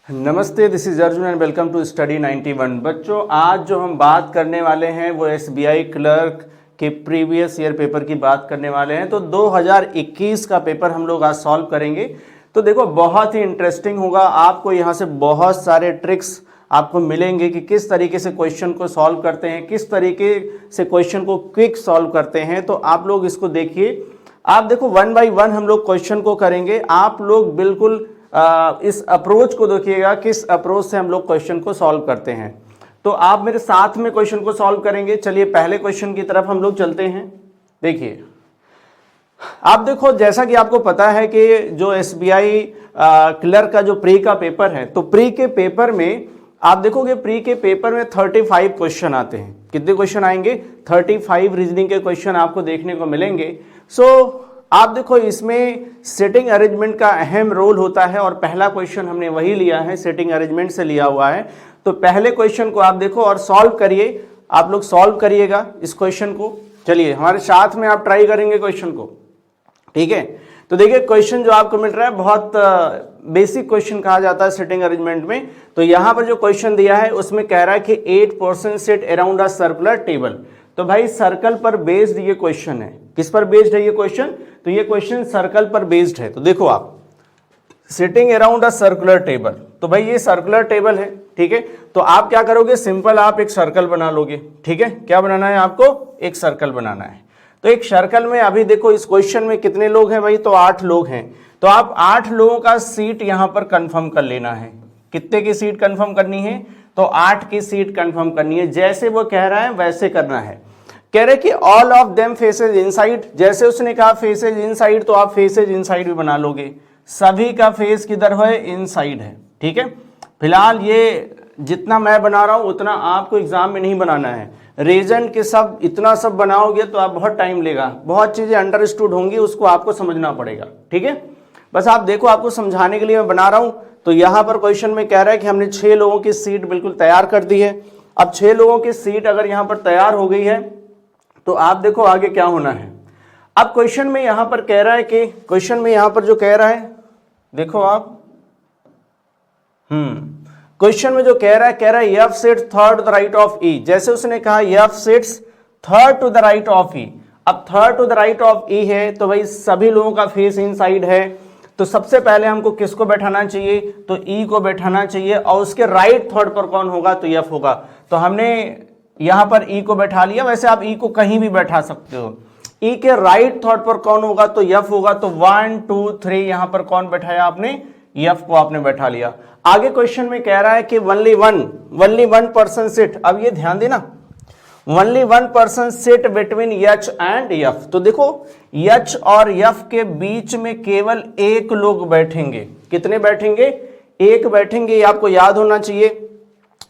नमस्ते, this is Arjun and welcome to study 91। बच्चों, आज जो हम बात करने वाले हैं वो एसबीआई क्लर्क के प्रीवियस ईयर पेपर की बात करने वाले हैं। तो 2021 का पेपर हम लोग आज सॉल्व करेंगे। तो देखो, बहुत ही इंटरेस्टिंग होगा। आपको यहाँ से बहुत सारे ट्रिक्स आपको मिलेंगे कि किस तरीके से क्वेश्चन को सॉल्व करते हैं, किस तरीके से क्वेश्चन को क्विक सॉल्व करते हैं। तो आप लोग इसको देखिए। आप देखो, वन बाय वन हम लोग क्वेश्चन को करेंगे। आप लोग बिल्कुल इस अप्रोच को देखिएगा, किस अप्रोच से हम लोग क्वेश्चन को सॉल्व करते हैं। तो आप मेरे साथ में क्वेश्चन को सॉल्व करेंगे। चलिए पहले क्वेश्चन की तरफ हम लोग चलते हैं। देखिए, आप देखो, जैसा कि आपको पता है कि जो एसबीआई क्लर्क का जो प्री का पेपर है, तो प्री के पेपर में आप देखोगे, प्री के पेपर में 35 क्वेश्चन आते हैं। कितने क्वेश्चन आएंगे? 35 रीजनिंग के क्वेश्चन आपको देखने को मिलेंगे। आप देखो, इसमें सेटिंग अरेंजमेंट का अहम रोल होता है और पहला क्वेश्चन हमने वही लिया है, सेटिंग अरेंजमेंट से लिया हुआ है। तो पहले क्वेश्चन को आप देखो और सॉल्व करिए। आप लोग सॉल्व करिएगा इस क्वेश्चन को। चलिए, हमारे साथ में आप ट्राई करेंगे क्वेश्चन को, ठीक है। तो देखिए, क्वेश्चन जो आपको मिल रहा है बहुत बेसिक क्वेश्चन कहा जाता है सेटिंग अरेंजमेंट में। तो यहाँ पर जो क्वेश्चन दिया है उसमें कह रहा है कि 8 person sit around a circular table. तो भाई, सर्कल पर बेस्ड ये क्वेश्चन है। किस पर बेस्ड है ये क्वेश्चन? तो ये क्वेश्चन सर्कल पर बेस्ड है। तो देखो, आप sitting around a circular table, तो भाई ये सर्कुलर टेबल है, ठीक है। तो आप क्या करोगे? सिंपल आप एक सर्कल बना लोगे, ठीक है। क्या बनाना है आपको? एक सर्कल बनाना है। तो एक सर्कल में अभी देखो, इस क्वेश्चन में कितने लोग हैं भाई? तो 8 लोग हैं। तो आप 8 लोगों का सीट यहां पर कंफर्म कर लेना है। कितने की सीट कंफर्म करनी है? तो 8 की सीट कंफर्म करनी है। जैसे वो कह रहा है वैसे करना है। कह रहे कि all of them faces inside. जैसे उसने कहा फेसेज इनसाइड, तो आप फेसेज इनसाइड भी बना लोगे। सभी का फेस किधर है? इनसाइड है, ठीक है। फिलहाल ये जितना मैं बना रहा हूं उतना आपको एग्जाम में नहीं बनाना है। रीजन के सब इतना सब बनाओगे तो आप बहुत टाइम लेगा, बहुत चीजें अंडरस्टूड होंगी, उसको आपको समझना पड़ेगा, ठीक है। बस आप देखो, आपको समझाने के लिए मैं बना रहा हूं। तो यहां पर क्वेश्चन में कह रहा है कि हमने 6 लोगों की सीट बिल्कुल तैयार कर दी है। अब 6 लोगों की सीट अगर यहां पर तैयार हो गई है तो आप देखो आगे क्या होना है। अब क्वेश्चन में यहां पर कह रहा है कि क्वेश्चन में यहां पर जो कह रहा है, देखो आप, क्वेश्चन में जो कह रहा है F sits third to the right of E. जैसे उसने कहा F sits third to the right of E. अब third to the right of E है तो भाई सभी लोगों का फेस इनसाइड है। तो सबसे पहले हमको किसको बैठाना चाहिए? तो ई को बैठाना चाहिए। और उसके राइट थर्ड पर कौन होगा? तो एफ होगा। तो हमने यहां पर ई को बैठा लिया। वैसे आप ई को कहीं भी बैठा सकते हो। ई के राइट थर्ड पर कौन होगा? तो एफ होगा। तो 1 2 3 यहां पर कौन बैठाया आपने? एफ को आपने बैठा लिया। आगे क्वेश्चन में कह रहा है कि ओनली वन पर्सन सिट। अब ये ध्यान देना, only one person sit between H and F. तो देखो, एच और एफ के बीच में केवल एक लोग बैठेंगे। कितने बैठेंगे? एक बैठेंगे। ये आपको याद होना चाहिए।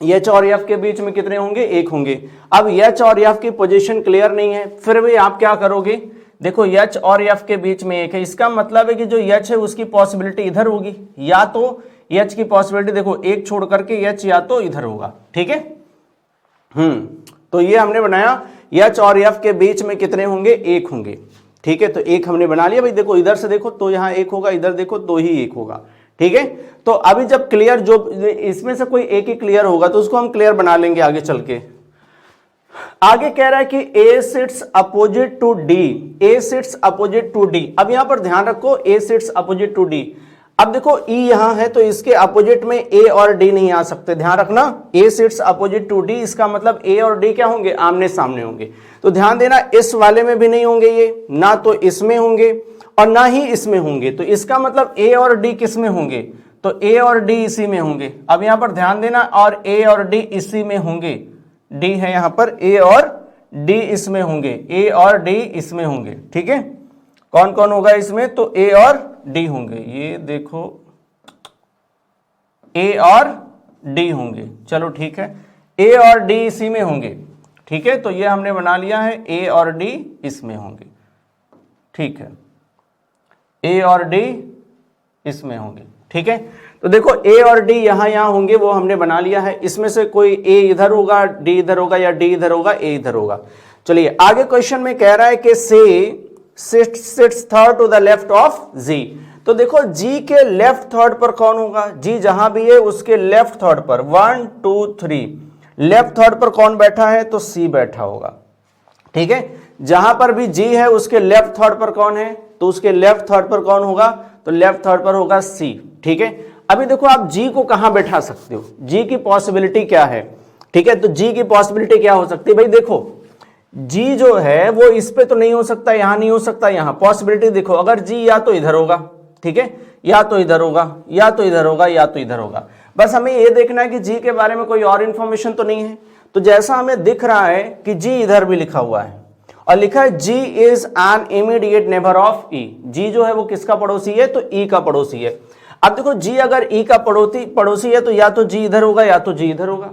एच और एफ के बीच में कितने होंगे? एक होंगे। अब एच और एफ की पोजीशन क्लियर नहीं है, फिर भी आप क्या करोगे? देखो, एच और एफ के बीच में एक है, इसका मतलब है कि जो एच है उसकी पॉसिबिलिटी इधर होगी, या तो एच की पॉसिबिलिटी देखो एक छोड़ करके एच या तो इधर होगा, ठीक है। तो ये हमने बनाया, एच और एफ के बीच में कितने होंगे? एक होंगे, ठीक है। तो एक हमने बना लिया। भाई देखो, इधर से देखो तो यहां एक होगा, इधर देखो तो ही एक होगा, ठीक है। तो अभी जब क्लियर, जो इसमें से कोई एक ही क्लियर होगा तो उसको हम क्लियर बना लेंगे आगे चल के। आगे कह रहा है कि A sits opposite to D. A sits opposite to D. अब यहां पर ध्यान रखो, A sits opposite to D. अब देखो, ई यहां है तो इसके अपोजिट में ए और डी नहीं आ सकते। ध्यान रखना, ए सिट्स अपोजिट टू डी, इसका मतलब ए और डी क्या होंगे? आमने सामने होंगे। तो ध्यान देना, इस वाले में भी नहीं होंगे ये, ना तो इसमें होंगे और ना ही इसमें होंगे। तो इसका मतलब ए और डी किस में होंगे? तो ए और डी इसी में होंगे। अब यहां पर ध्यान देना, और ए और डी इसी में होंगे। डी है यहां पर, ए और डी इसमें होंगे, ए और डी इसमें होंगे, ठीक है। कौन कौन होगा इसमें? तो ए और डी होंगे। ये देखो, ए और डी होंगे। चलो ठीक है, ए और डी इसी में होंगे, ठीक है। तो ये हमने बना लिया है, ए और डी इसमें होंगे, ठीक है। ए और डी इसमें होंगे, ठीक है। तो देखो, ए और डी यहां होंगे, वो हमने बना लिया है। इसमें से कोई ए इधर होगा, डी इधर होगा, या डी इधर होगा, ए इधर होगा। चलिए आगे क्वेश्चन में कह रहा है कि C sits third to the left of G. तो देखो जी के लेफ्ट थर्ड पर कौन होगा, जी जहां भी है उसके लेफ्ट थर्ड पर 1 2 3 लेफ्ट थर्ड पर कौन बैठा है, तो सी बैठा होगा। ठीक है, जहां पर भी जी है उसके लेफ्ट थर्ड पर कौन है, तो उसके लेफ्ट थर्ड पर कौन होगा, तो लेफ्ट थर्ड पर होगा सी। ठीक है, अभी देखो आप जी को कहां बैठा सकते हो, जी की पॉसिबिलिटी क्या है। ठीक है, तो जी की पॉसिबिलिटी क्या हो सकती है भाई, देखो जी जो है वो इस पे तो नहीं हो सकता, यहां नहीं हो सकता, यहां पॉसिबिलिटी देखो, अगर जी या तो इधर होगा, ठीक है, या तो इधर होगा, या तो इधर होगा, या तो इधर होगा। बस हमें ये देखना है कि जी के बारे में कोई और इंफॉर्मेशन तो नहीं है। तो जैसा हमें दिख रहा है कि जी इधर भी लिखा हुआ है और लिखा है G is an immediate neighbour of E. G जो है वो किसका पड़ोसी है, तो ई का पड़ोसी है। अब देखो जी अगर ई का पड़ोसी है तो या तो जी इधर होगा या तो जी इधर होगा।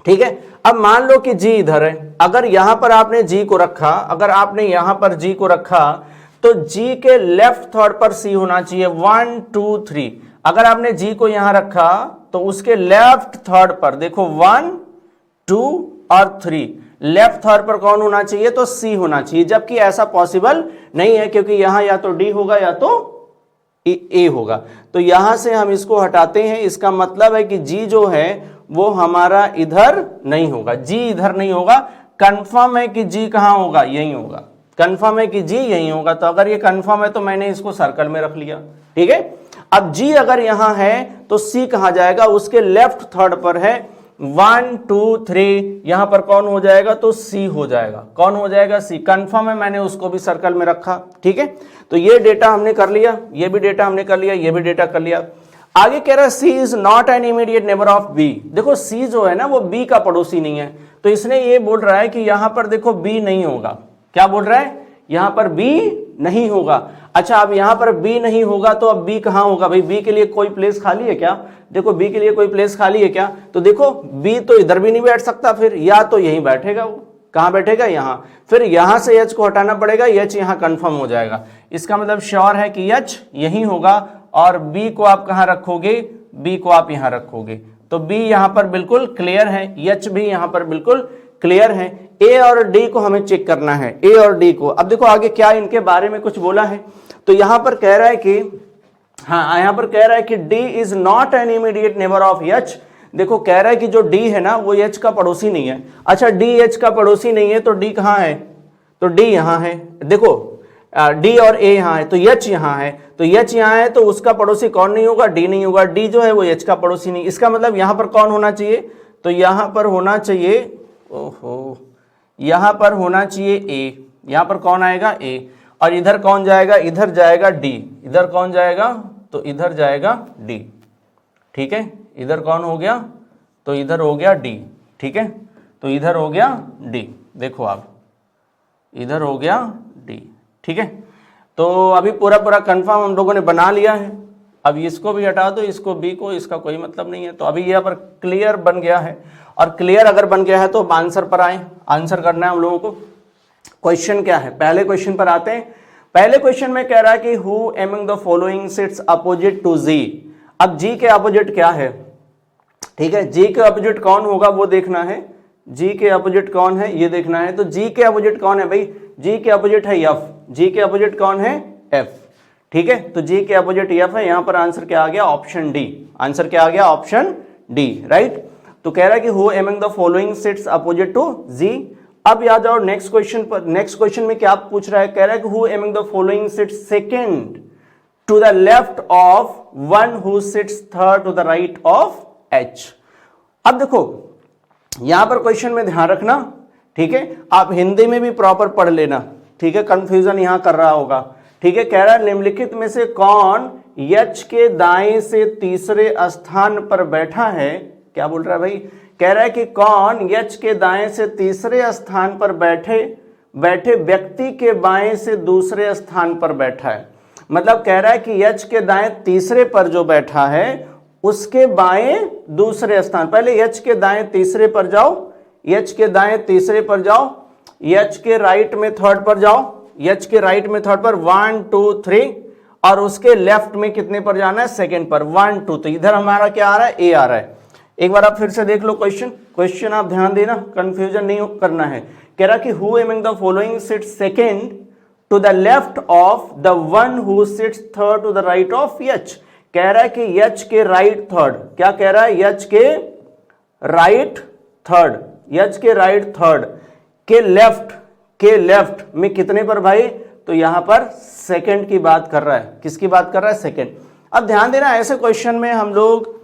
ठीक है, अब मान लो कि जी इधर है, अगर यहां पर आपने जी को रखा, अगर आपने यहां पर जी को रखा तो जी के लेफ्ट थर्ड पर सी होना चाहिए 1 2 3। अगर आपने जी को यहां रखा तो उसके लेफ्ट थर्ड पर देखो 1 2 और 3 लेफ्ट थर्ड पर कौन होना चाहिए, तो सी होना चाहिए, जबकि ऐसा पॉसिबल नहीं है क्योंकि यहां या तो डी होगा या तो ए होगा। तो यहां से हम इसको हटाते हैं, इसका मतलब है कि जी जो है वो हमारा इधर नहीं होगा, जी इधर नहीं होगा। कंफर्म है कि जी कहां होगा, यही होगा, कंफर्म है कि जी यही होगा। तो अगर ये कंफर्म है तो मैंने इसको सर्कल में रख लिया। ठीक है, अब जी अगर यहां है तो सी कहां जाएगा, उसके लेफ्ट थर्ड पर है 1 2 3, यहां पर कौन हो जाएगा, तो सी हो जाएगा। कौन हो जाएगा, सी। कंफर्म है, मैंने उसको भी सर्कल में रखा। ठीक है, तो ये डेटा हमने कर लिया, ये भी डेटा हमने कर लिया, ये भी डेटा कर लिया। आगे कह रहा है C is not an immediate neighbour of B. देखो सी जो है ना वो बी का पड़ोसी नहीं है, तो इसने ये बोल रहा है कि यहां पर देखो बी नहीं होगा। क्या बोल रहा है, यहां पर बी नहीं होगा। अच्छा, अब यहां पर बी नहीं होगा तो अब बी कहां होगा भाई, बी के लिए कोई प्लेस खाली है क्या, देखो बी के लिए कोई प्लेस खाली है क्या, तो देखो बी तो इधर भी नहीं बैठ सकता, फिर या तो यहीं बैठेगा, वो कहां बैठेगा, यहां। फिर यहां से एच को हटाना पड़ेगा, एच यहां कंफर्म हो जाएगा। इसका मतलब श्योर है कि एच यहीं होगा और बी को आप कहां रखोगे, बी को आप यहां रखोगे। तो बी यहां पर बिल्कुल क्लियर है, एच भी यहां पर बिल्कुल क्लियर है। ए और डी को हमें चेक करना है, ए और डी को। अब देखो आगे क्या इनके बारे में कुछ बोला है, तो यहां पर कह रहा है कि हाँ, यहां पर कह रहा है कि D is not an immediate neighbour of H. देखो कह रहा है कि जो डी है ना वो एच का पड़ोसी नहीं है। अच्छा, डी एच का पड़ोसी नहीं है तो डी कहां है, तो डी यहां है। देखो डी और ए यहां है तो एच यहां है, तो एच यहां है तो उसका पड़ोसी कौन नहीं होगा, डी नहीं होगा। डी जो है वो एच का पड़ोसी नहीं। इसका मतलब यहां पर कौन होना चाहिए, तो यहां पर होना चाहिए, ओहो, यहां पर होना चाहिए ए। यहां पर कौन आएगा, ए। और इधर कौन जाएगा, इधर जाएगा डी। इधर कौन जाएगा, तो इधर जाएगा डी। ठीक है, इधर कौन हो गया, तो इधर हो गया डी। ठीक है, तो इधर हो गया डी, देखो आप इधर हो गया डी। ठीक है, तो अभी पूरा पूरा कंफर्म हम लोगों ने बना लिया है। अब इसको भी हटा दो, इसको बी को, इसका कोई मतलब नहीं है। तो अभी यहाँ पर क्लियर बन गया है, और क्लियर अगर बन गया है तो आंसर पर आए। आंसर करना है हम लोगों को। क्वेश्चन क्या है, पहले क्वेश्चन पर आते हैं। पहले क्वेश्चन में कह रहा है कि who among the following sits opposite to G. अब जी के अपोजिट क्या है, ठीक है, जी के अपोजिट कौन होगा वो देखना है। जी के अपोजिट कौन है ये देखना है। तो जी के अपोजिट कौन है भाई, जी के अपोजिट है एफ। जी के अपोजिट कौन है, एफ। ठीक है, तो जी के अपोजिट एफ है। यहां पर आंसर क्या आ गया, ऑप्शन डी। आंसर क्या आ गया, ऑप्शन डी, राइट। तो कह रहा है कि who among the following sits opposite to G. अब याद आओ नेक्स्ट क्वेश्चन पर। नेक्स्ट क्वेश्चन में क्या पूछ रहा है, कह रहा है कि who among the following sits second to the left of one who sits third to the right of H. अब देखो यहां पर क्वेश्चन में ध्यान रखना, ठीक है, आप हिंदी में भी प्रॉपर पढ़ लेना, ठीक है, कंफ्यूजन यहां कर रहा होगा। ठीक है, कह रहा है निम्नलिखित में से कौन एच के दाएं से तीसरे स्थान पर बैठा है। क्या बोल रहा है भाई, कह रहा है कि कौन एच के दाएं से तीसरे स्थान पर बैठे व्यक्ति के बाएं से दूसरे स्थान पर बैठा है। मतलब कह रहा है कि एच के दाएं तीसरे पर जो बैठा है उसके बाएं दूसरे स्थान। पहले एच के दाएं तीसरे पर जाओ, एच के दाएं तीसरे पर जाओ, एच के राइट में थर्ड पर जाओ, एच के राइट में थर्ड पर 1 2 3, और उसके लेफ्ट में कितने पर जाना है, सेकंड पर 1 2। तो इधर हमारा क्या आ रहा है, ए आ रहा है। एक बार आप फिर से देख लो क्वेश्चन आप ध्यान देना, कंफ्यूजन नहीं करना है। कह रहा कि who among the following sits second to the left of the one who sits third to the right of H. कह रहा है कि यच के राइट थर्ड, क्या कह रहा है, यच के राइट थर्ड, यच के राइट थर्ड के लेफ्ट में कितने पर भाई, तो यहां पर सेकंड की बात कर रहा है। किसकी बात कर रहा है, सेकंड। अब ध्यान देना, ऐसे क्वेश्चन में हम लोग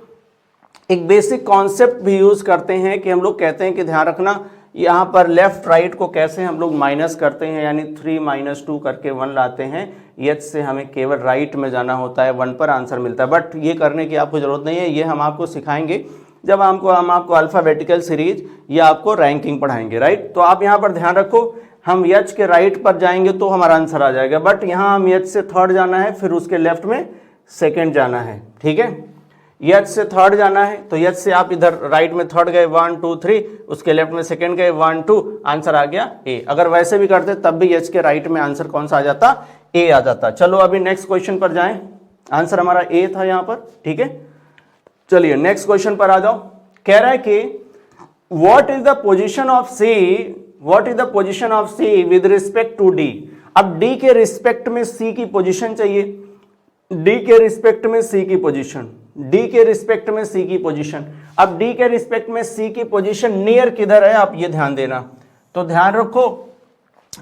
एक बेसिक कॉन्सेप्ट भी यूज करते हैं कि हम लोग कहते हैं कि ध्यान रखना यहां पर लेफ्ट राइट को कैसे हम लोग माइनस करते हैं, यानी 3 - 2 करके 1 लाते हैं। यच से हमें केवल राइट में जाना होता है, 1 पर आंसर मिलता है। बट ये करने की आपको जरूरत नहीं है, ये हम आपको सिखाएंगे जब हम आपको अल्फाबेटिकल सीरीज या आपको रैंकिंग पढ़ाएंगे, राइट। तो आप यहाँ पर ध्यान रखो, हम यच के राइट पर जाएंगे तो हमारा आंसर आ जाएगा, बट यहाँ हम यच से थर्ड जाना है, फिर उसके लेफ्ट में सेकेंड जाना है, ठीक है। यच से थर्ड जाना है तो यच से आप इधर राइट में थर्ड गए 1 2 3, उसके लेफ्ट में सेकंड गए 1 2, आंसर आ गया ए। अगर वैसे भी करते तब भी यच के राइट में आंसर कौन सा आ जाता, ए आ जाता। चलो अभी नेक्स्ट क्वेश्चन पर जाएं, आंसर हमारा ए था यहां पर, ठीक है। चलिए नेक्स्ट क्वेश्चन पर आ जाओ। कह रहा है कि what is the position of C with respect to D. अब डी के रिस्पेक्ट में सी की पोजीशन चाहिए, डी के रिस्पेक्ट में सी की पोजीशन, डी के रिस्पेक्ट में सी की पोजीशन। अब डी के रिस्पेक्ट में सी की पोजीशन नियर किधर है, आप ये ध्यान देना। तो ध्यान रखो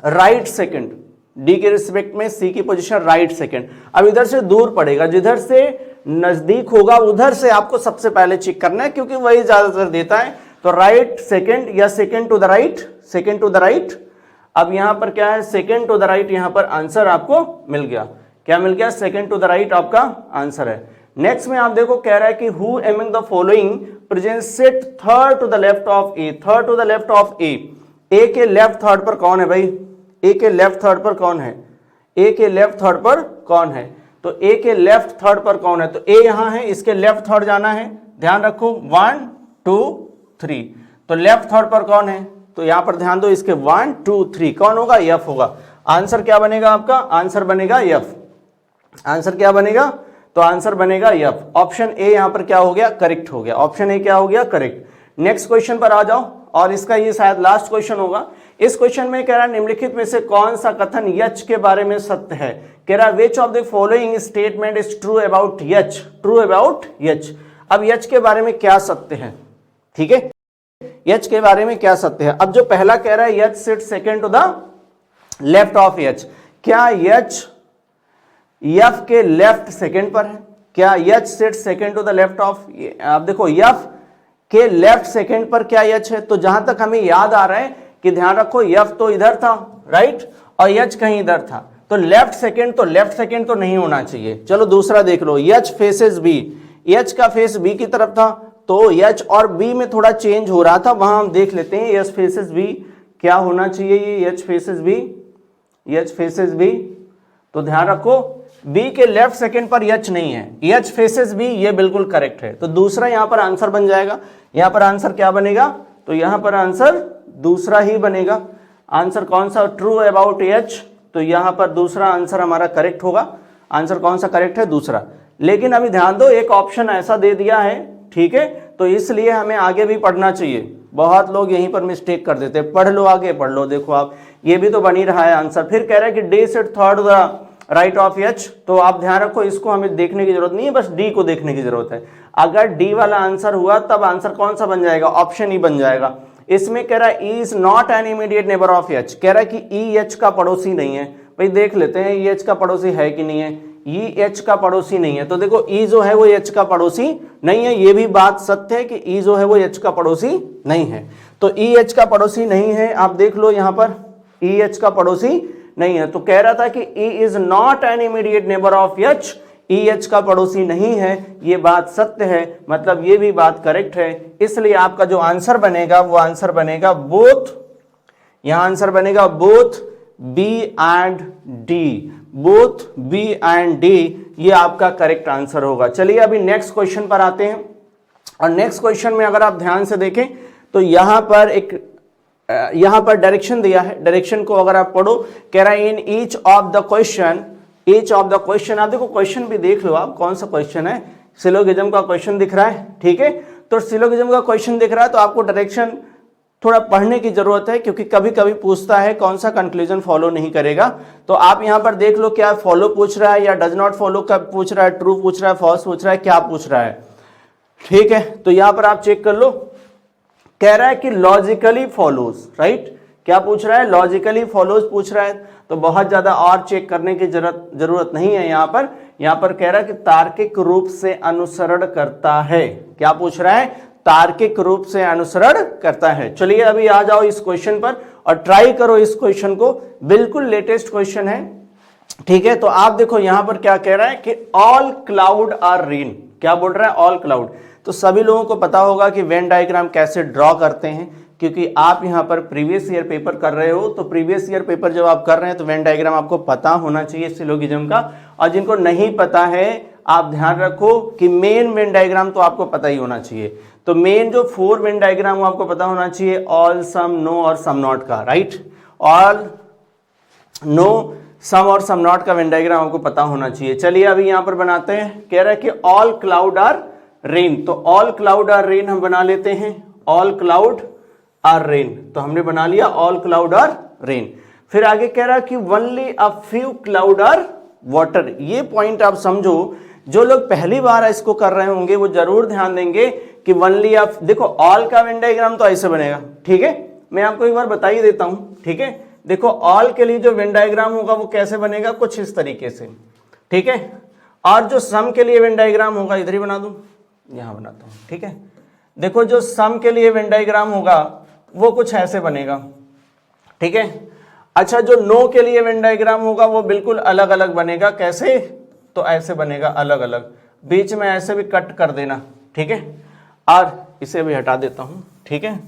राइट सेकंड, डी के रिस्पेक्ट में सी की पोजीशन राइट सेकंड। अब इधर से दूर पड़ेगा, जिधर से नजदीक होगा उधर से आपको सबसे पहले चेक करना है, क्योंकि वही ज्यादातर देता है। तो राइट सेकंड या second to the right, second to the right. अब यहां पर क्या है, सेकंड टू द राइट, यहां पर आंसर आपको मिल गया। क्या मिल गया, सेकंड टू द राइट आपका आंसर है। नेक्स्ट में आप देखो, कह रहा है कि who among the following present sit third to the left of A, third to the left of A. A के लेफ्ट थर्ड पर कौन है भाई, ए के लेफ्ट थर्ड पर कौन है, ए के लेफ्ट थर्ड पर कौन है, तो ए के लेफ्ट थर्ड पर कौन है, तो ए यहां है, इसके लेफ्ट थर्ड जाना है। ध्यान रखो 1 2 3, तो लेफ्ट थर्ड पर कौन है, तो यहां पर ध्यान दो, इसके 1 2 3 कौन होगा, एफ होगा। आंसर क्या बनेगा आपका, आंसर बनेगा एफ। आंसर क्या बनेगा, तो आंसर बनेगा एफ। ऑप्शन ए यहां पर क्या हो गया, करेक्ट हो गया। ऑप्शन ए क्या हो गया, करेक्ट। नेक्स्ट क्वेश्चन पर आ जाओ, और इसका ये शायद लास्ट क्वेश्चन होगा। इस क्वेश्चन में कह रहा है निम्नलिखित में से कौन सा कथन यच के बारे में सत्य है। कह रहा है which of the following statement is true about H, true about H. अब यच के बारे में क्या सत्य है, ठीक है, यच के बारे में क्या सत्य है। अब जो पहला कह रहा है H sit second to the left of H, क्या यच यफ के लेफ्ट सेकंड पर है, क्या H sit second to the left of, अब देखो यफ के लेफ्ट सेकंड पर क्या यच है, तो जहां तक हमें याद आ रहा है कि ध्यान रखो यफ तो इधर था, राइट, और यच कहीं इधर था, तो लेफ्ट सेकंड तो नहीं होना चाहिए। चलो दूसरा देख लो, यच फेसेस बी, यच का फेस बी की तरफ था, तो यच और बी में थोड़ा चेंज हो रहा था, वहां हम देख लेते हैं यच फेसेस बी क्या होना चाहिए, ये यच फेसेस बी, यच फेसेस बी। तो ध्यान रखो बी के लेफ्ट सेकंड पर यच नहीं है, यच फेसेस बी, ये बिल्कुल करेक्ट है। तो दूसरा यहां पर आंसर बन जाएगा। यहां पर आंसर क्या बनेगा, तो यहां पर आंसर दूसरा ही बनेगा। आंसर कौन सा, ट्रू अबाउट यच, तो यहां पर दूसरा आंसर हमारा करेक्ट होगा। आंसर कौन सा करेक्ट है, दूसरा। लेकिन अभी ध्यान दो, एक ऑप्शन ऐसा दे दिया है, ठीक है, तो इसलिए हमें आगे भी पढ़ना चाहिए। बहुत लोग यहीं पर मिस्टेक कर देते हैं, पढ़ लो आगे पढ़ लो, देखो आप ये भी तो बन ही रहा है आंसर। फिर कह रहा है कि D sit third the right of H, तो आप ध्यान रखो इसको हमें देखने की जरूरत नहीं है, बस डी को देखने की जरूरत है। अगर डी वाला आंसर हुआ तब आंसर कौन सा बन जाएगा, ऑप्शन ई बन जाएगा। इसमें कह रहा है E is not an immediate neighbour of H, कह रहा है कि ई एच का पड़ोसी नहीं है। भाई देख लेते हैं ई एच का पड़ोसी है कि नहीं है, ई एच का पड़ोसी नहीं है, तो देखो ई जो है वो एच का पड़ोसी नहीं है, ये भी बात सत्य है कि ई जो है वो एच का पड़ोसी नहीं है। तो ई एच का पड़ोसी नहीं है, आप देख लो यहां पर ई एच का पड़ोसी नहीं है। तो कह रहा था कि E is not an immediate neighbour of H, E H का पड़ोसी नहीं है, ये बात सत्य है, मतलब ये भी बात करेक्ट है। इसलिए आपका जो आंसर बनेगा वो आंसर बनेगा बोथ, यहां आंसर बनेगा both B and D, both B and D, ये आपका करेक्ट आंसर होगा। चलिए अभी नेक्स्ट क्वेश्चन पर आते हैं, और नेक्स्ट क्वेश्चन में अगर आप ध्यान से देखें तो यहां पर डायरेक्शन दिया है, डायरेक्शन को अगर आप पढ़ो, कह रहा है in each of the question, आप देखो क्वेश्चन भी देख लो आप कौन सा क्वेश्चन है, सिलोगिज्म का क्वेश्चन दिख रहा है, ठीक है, तो सिलोगिज्म का क्वेश्चन दिख रहा है, तो आपको डायरेक्शन थोड़ा पढ़ने की जरूरत है, क्योंकि कभी कभी पूछता है कौन सा कंक्लूजन फॉलो नहीं करेगा। तो आप यहां पर देख लो क्या फॉलो पूछ रहा है या डज नॉट फॉलो का पूछ रहा है, ट्रू पूछ रहा है, फॉल्स पूछ रहा है, क्या पूछ रहा है। ठीक है, तो यहां पर आप चेक कर लो, कह रहा है कि लॉजिकली फॉलोज, राइट। क्या पूछ रहा है? लॉजिकली फॉलोज पूछ रहा है, तो बहुत ज्यादा और चेक करने की जरूरत नहीं है। यहां पर कह रहा है कि तार्किक रूप से अनुसरण करता है। क्या पूछ रहा है? तार्किक रूप से अनुसरण करता है। चलिए अभी आ जाओ इस क्वेश्चन पर और ट्राई करो इस क्वेश्चन को, बिल्कुल लेटेस्ट क्वेश्चन है। ठीक है, तो आप देखो यहां पर क्या कह रहा है कि ऑल क्लाउड आर रेन। क्या बोल रहा है? All cloud. तो सभी लोगों को पता होगा कि वेन डायग्राम कैसे ड्रॉ करते हैं, क्योंकि आप यहां पर प्रीवियस ईयर पेपर कर रहे हो। तो प्रीवियस ईयर पेपर जब आप कर रहे हैं तो वेन डायग्राम आपको पता होना चाहिए सिलोगिज्म का। और जिनको नहीं पता है आप ध्यान रखो कि मेन वेन डायग्राम तो आपको पता ही होना चाहिए। तो मेन जो 4 वेन डायग्राम वो आपको पता होना चाहिए, ऑल, सम, नो और सम नॉट का, राइट। ऑल, नो, सम और सम नॉट का वेन डायग्राम आपको पता होना चाहिए। चलिए अभी यहां पर बनाते हैं। कह रहा है कि ऑल क्लाउड आर रेन, तो ऑल क्लाउड आर रेन हम बना लेते हैं। ऑल क्लाउड आर रेन, तो हमने बना लिया ऑल क्लाउड आर रेन। फिर आगे कह रहा है कि only a few cloud are water. ये पॉइंट आप समझो, जो लोग पहली बार इसको कर रहे होंगे वो जरूर ध्यान देंगे कि ओनली ऑफ, देखो ऑल का वेन डायग्राम तो ऐसे बनेगा। ठीक है, मैं आपको एक बार बता ही देता हूं। ठीक है, देखो ऑल के लिए जो वेन डायग्राम होगा वो कैसे बनेगा, कुछ इस तरीके से। ठीक है, और जो सम के लिए वेन डायग्राम होगा, इधर ही बना दूं, यहां बनाता हूं। ठीक है, देखो जो सम के लिए वेन डायग्राम होगा वो कुछ ऐसे बनेगा। ठीक है, अच्छा जो नो के लिए वेन डायग्राम होगा वो बिल्कुल अलग अलग बनेगा। कैसे? तो ऐसे बनेगा अलग अलग, बीच में ऐसे भी कट कर देना। ठीक है, और इसे भी हटा देता हूं। ठीक है,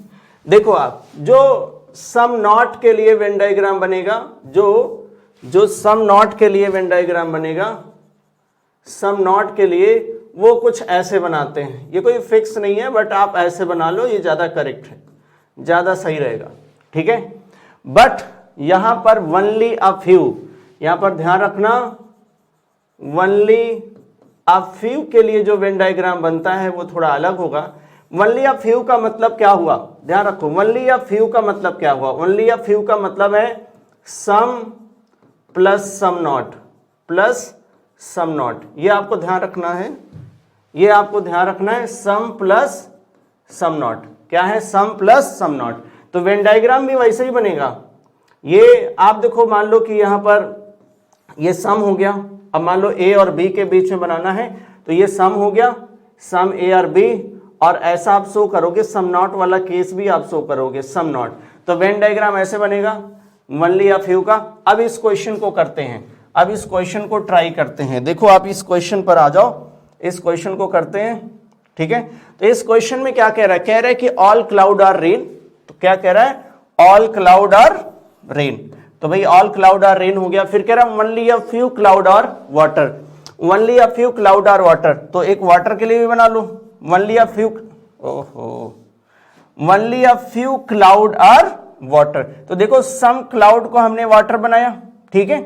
देखो आप जो सम नॉट के लिए वेन डायग्राम बनेगा, जो सम नॉट के लिए वेन डायग्राम बनेगा, सम नॉट के लिए वो कुछ ऐसे बनाते हैं। ये कोई फिक्स नहीं है, बट आप ऐसे बना लो, ये ज्यादा करेक्ट है, ज्यादा सही रहेगा। ठीक है, बट यहां पर ओनली अ फ्यू, यहां पर ध्यान रखना, ओनली अ फ्यू के लिए जो वेन डायग्राम बनता है वो थोड़ा अलग होगा। ओनली अ फ्यू का मतलब क्या हुआ? ध्यान रखो, ओनली अ फ्यू का मतलब क्या हुआ? ओनली अ फ्यू का मतलब है some plus some not plus some not. ये आपको ध्यान रखना है, ये आपको ध्यान रखना है, सम प्लस सम नॉट। क्या है? Some plus some not. तो वेन डायग्राम भी वैसे ही बनेगा। ये आप देखो, मान लो कि यहां पर ये सम हो गया। अब मान लो ए और बी के बीच में बनाना है, तो ये सम हो गया, सम ए और बी, और ऐसा आप शो करोगे, सम नॉट वाला केस भी आप शो करोगे, सम नॉट। तो वेन डायग्राम ऐसे बनेगा, ओनली अ फ्यू का। अब इस क्वेश्चन को करते हैं, अब इस क्वेश्चन को ट्राई करते हैं। देखो आप इस क्वेश्चन पर आ जाओ, इस क्वेश्चन को करते हैं। ठीक है, तो इस क्वेश्चन में क्या कह रहा है? कह रहा है कि ऑल क्लाउड आर रेन। तो क्या कह रहा है? All cloud are rain. तो भाई ऑल क्लाउड आर रेन हो गया। फिर कह रहा है only a few cloud are water, only a few cloud are water. तो एक वाटर के लिए भी बना लो, ओनली अ फ्यू, ओहो, only a few cloud are water. तो देखो सम क्लाउड को हमने वाटर बनाया। ठीक है,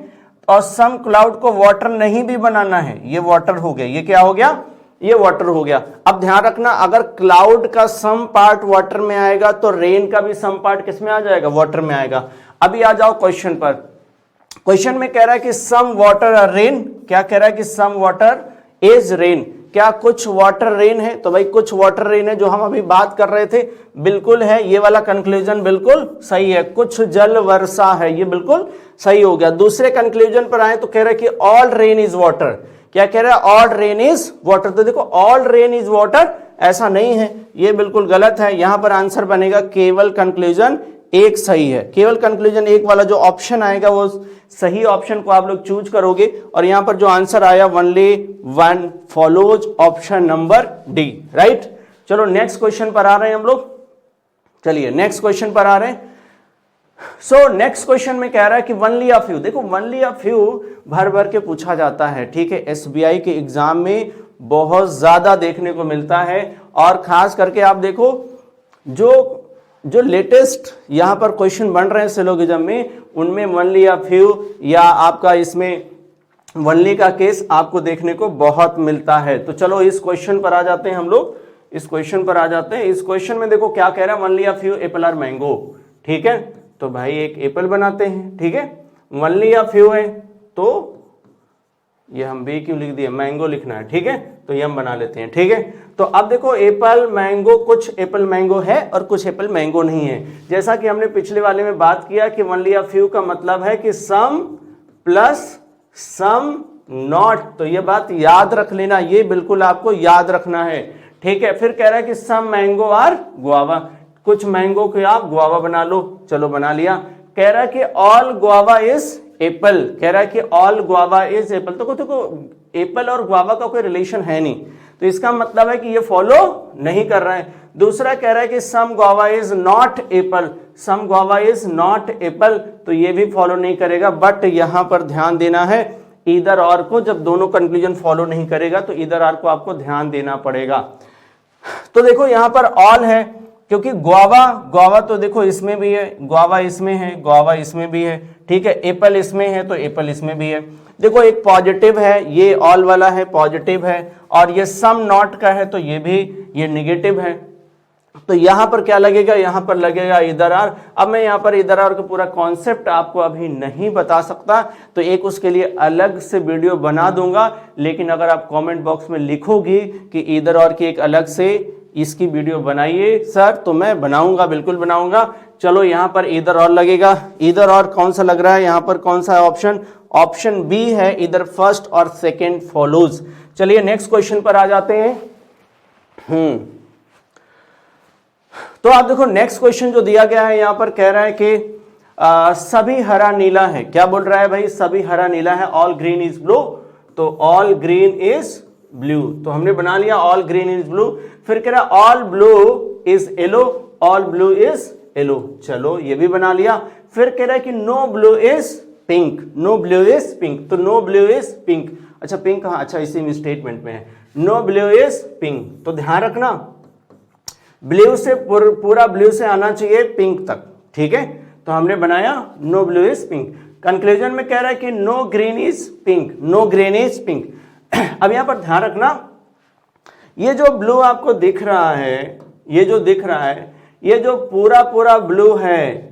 और सम क्लाउड को वाटर नहीं भी बनाना है, ये वाटर हो गया। ये क्या हो गया? ये वाटर हो गया। अब ध्यान रखना, अगर क्लाउड का सम पार्ट वाटर में आएगा तो रेन का भी सम पार्ट किस में आ जाएगा? वाटर में आएगा। अभी आ जाओ क्वेश्चन पर। क्वेश्चन में कह रहा है कि सम वाटर आर रेन। क्या कह रहा है? कि सम वाटर इज रेन। क्या कुछ वाटर रेन है? तो भाई कुछ वाटर रेन है, जो हम अभी बात कर रहे थे, बिल्कुल है। ये वाला कंक्लूजन बिल्कुल सही है, कुछ जल वर्षा है, ये बिल्कुल सही हो गया। दूसरे कंक्लूजन पर आए तो कह रहा है कि ऑल रेन इज वाटर। क्या कह रहा है? All rain is water. तो देखो ऑल रेन इज वाटर ऐसा नहीं है, ये बिल्कुल गलत है। यहां पर आंसर बनेगा केवल कंक्लूजन एक सही है। केवल कंक्लूजन एक वाला जो ऑप्शन आएगा वो सही ऑप्शन को आप लोग चूज करोगे। और यहां पर जो आंसर आया only one follows, option number D, right. चलो नेक्स्ट क्वेश्चन पर आ रहे हैं हम लोग। चलिए नेक्स्ट क्वेश्चन पर आ रहे हैं। सो नेक्स्ट क्वेश्चन में कह रहा है कि ओनली अ फ्यू। देखो ओनली अ फ्यू भर भर के पूछा जाता है। ठीक है, एसबीआई के एग्जाम में बहुत ज्यादा देखने को मिलता है। और खास करके आप देखो जो लेटेस्ट यहां पर क्वेश्चन बन रहे हैं सिलोगिज्म में, उनमें ओनली अ फ्यू या आपका इसमें ओनली का केस आपको देखने को बहुत मिलता है। तो चलो इस क्वेश्चन पर आ जाते हैं हम लोग। इस क्वेश्चन पर आ जाते हैं। इस क्वेश्चन में देखो क्या कह रहा है, only a few apple are mango. ठीक है, तो भाई एक एप्पल बनाते हैं। ठीक है, ओनली अ फ्यू है तो ये हम बी क्यों लिख दिए, मैंगो लिखना है। ठीक है, तो ये हम बना लेते हैं। ठीक है, तो अब देखो एप्पल मैंगो, कुछ एप्पल मैंगो है और कुछ एप्पल मैंगो नहीं है। जैसा कि हमने पिछले वाले में बात किया कि ओनली अ फ्यू का मतलब है कि सम प्लस सम नॉट, तो ये बात याद रख लेना, ये बिल्कुल आपको याद रखना है। ठीक है, फिर कह रहा है कि सम मैंगो आर गुआवा, कुछ मैंगो के आप गुआवा बना लो। चलो बना लिया। कह रहा है कि ऑल गुआवा इज एप्पल, कह रहा है कि ऑल गुआवा इज एप्पल, तो देखो एप्पल और गुआवा का कोई रिलेशन है नहीं, तो इसका मतलब है कि ये फॉलो नहीं कर रहा है। दूसरा कह रहा है कि some guava is not apple, some guava is not apple, तो ये भी फॉलो नहीं करेगा। बट यहां पर ध्यान देना है ईदर और को, जब दोनों कंक्लूजन फॉलो नहीं करेगा तो ईदर और को आपको ध्यान देना पड़ेगा। तो देखो यहां पर ऑल है, क्योंकि गुआवा, गुआवा तो देखो इसमें भी है, गुआवा इसमें है, गुआवा इसमें भी है। ठीक है, एप्पल इसमें है तो एप्पल इसमें भी है। देखो एक पॉजिटिव है, ये ऑल वाला है पॉजिटिव है, और ये सम नॉट का है तो ये भी, ये निगेटिव है। तो यहां पर क्या लगेगा, यहां पर लगेगा इधर आर। अब मैं यहां पर इधर आर का पूरा कॉन्सेप्ट आपको अभी नहीं बता सकता, तो एक उसके लिए अलग से वीडियो बना दूंगा। लेकिन अगर आप कमेंट बॉक्स में लिखोगी कि इधर और की एक अलग से इसकी वीडियो बनाइए सर, तो मैं बनाऊंगा, बिल्कुल बनाऊंगा। चलो यहां पर इधर और लगेगा, इधर और कौन सा लग रहा है, यहां पर कौन सा ऑप्शन, ऑप्शन बी है, इधर फर्स्ट और सेकंड फॉलोज। चलिए नेक्स्ट क्वेश्चन पर आ जाते हैं। तो आप देखो नेक्स्ट क्वेश्चन जो दिया गया है यहां पर कह रहा है कि सभी हरा नीला है। क्या बोल रहा है भाई, सभी हरा नीला है, ऑल ग्रीन इज ब्लू, तो ऑल ग्रीन इज ब्लू, तो हमने बना लिया ऑल ग्रीन इज ब्लू। फिर कह रहा है all blue is yellow, all blue is yellow, चलो ये भी बना लिया। फिर कह रहा है कि no blue is pink, no blue is pink, तो नो ब्लू इज पिंक। अच्छा पिंक कहां, अच्छा इसी स्टेटमेंट में है, नो ब्लू इज पिंक। तो ध्यान रखना ब्लू से पूरा ब्लू से आना चाहिए पिंक तक। ठीक है, तो हमने बनाया no blue is pink. Conclusion में कह रहा है कि no green is pink, no green is pink. अब यहां पर ध्यान रखना, ये जो ब्लू आपको दिख रहा है, ये जो दिख रहा है, ये जो पूरा ब्लू है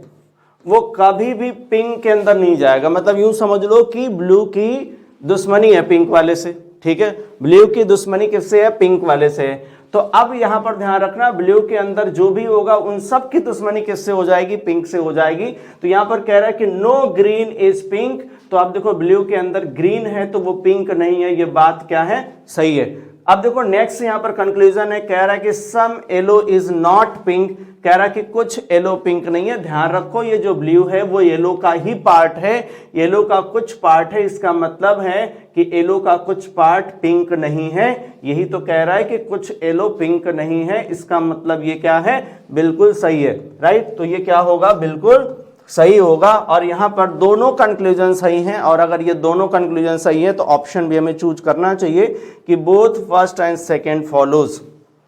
वो कभी भी पिंक के अंदर नहीं जाएगा। मतलब यूं समझ लो कि ब्लू की दुश्मनी है पिंक वाले से। ठीक है, ब्लू की दुश्मनी किससे है, पिंक वाले से है। तो अब यहां पर ध्यान रखना ब्लू के अंदर जो भी होगा उन सब की दुश्मनी किससे हो जाएगी, पिंक से हो जाएगी। तो यहां पर कह रहा है कि नो ग्रीन इज पिंक, तो आप देखो ब्लू के अंदर ग्रीन है तो वो पिंक नहीं है, ये बात क्या है, सही है। अब देखो नेक्स्ट यहां पर कंक्लूजन है, कह रहा है कि सम येलो इज नॉट पिंक, कह रहा है कि कुछ येलो पिंक नहीं है। ध्यान रखो ये जो ब्लू है वो येलो का ही पार्ट है, येलो का कुछ पार्ट है, इसका मतलब है कि येलो का कुछ पार्ट पिंक नहीं है। यही तो कह रहा है कि कुछ येलो पिंक नहीं है, इसका मतलब ये क्या है, बिल्कुल सही है, राइट। तो ये क्या होगा, बिल्कुल सही होगा। और यहां पर दोनों कंक्लूजन सही हैं, और अगर ये दोनों कंक्लूजन सही है तो ऑप्शन भी हमें चूज करना चाहिए कि both first and second follows,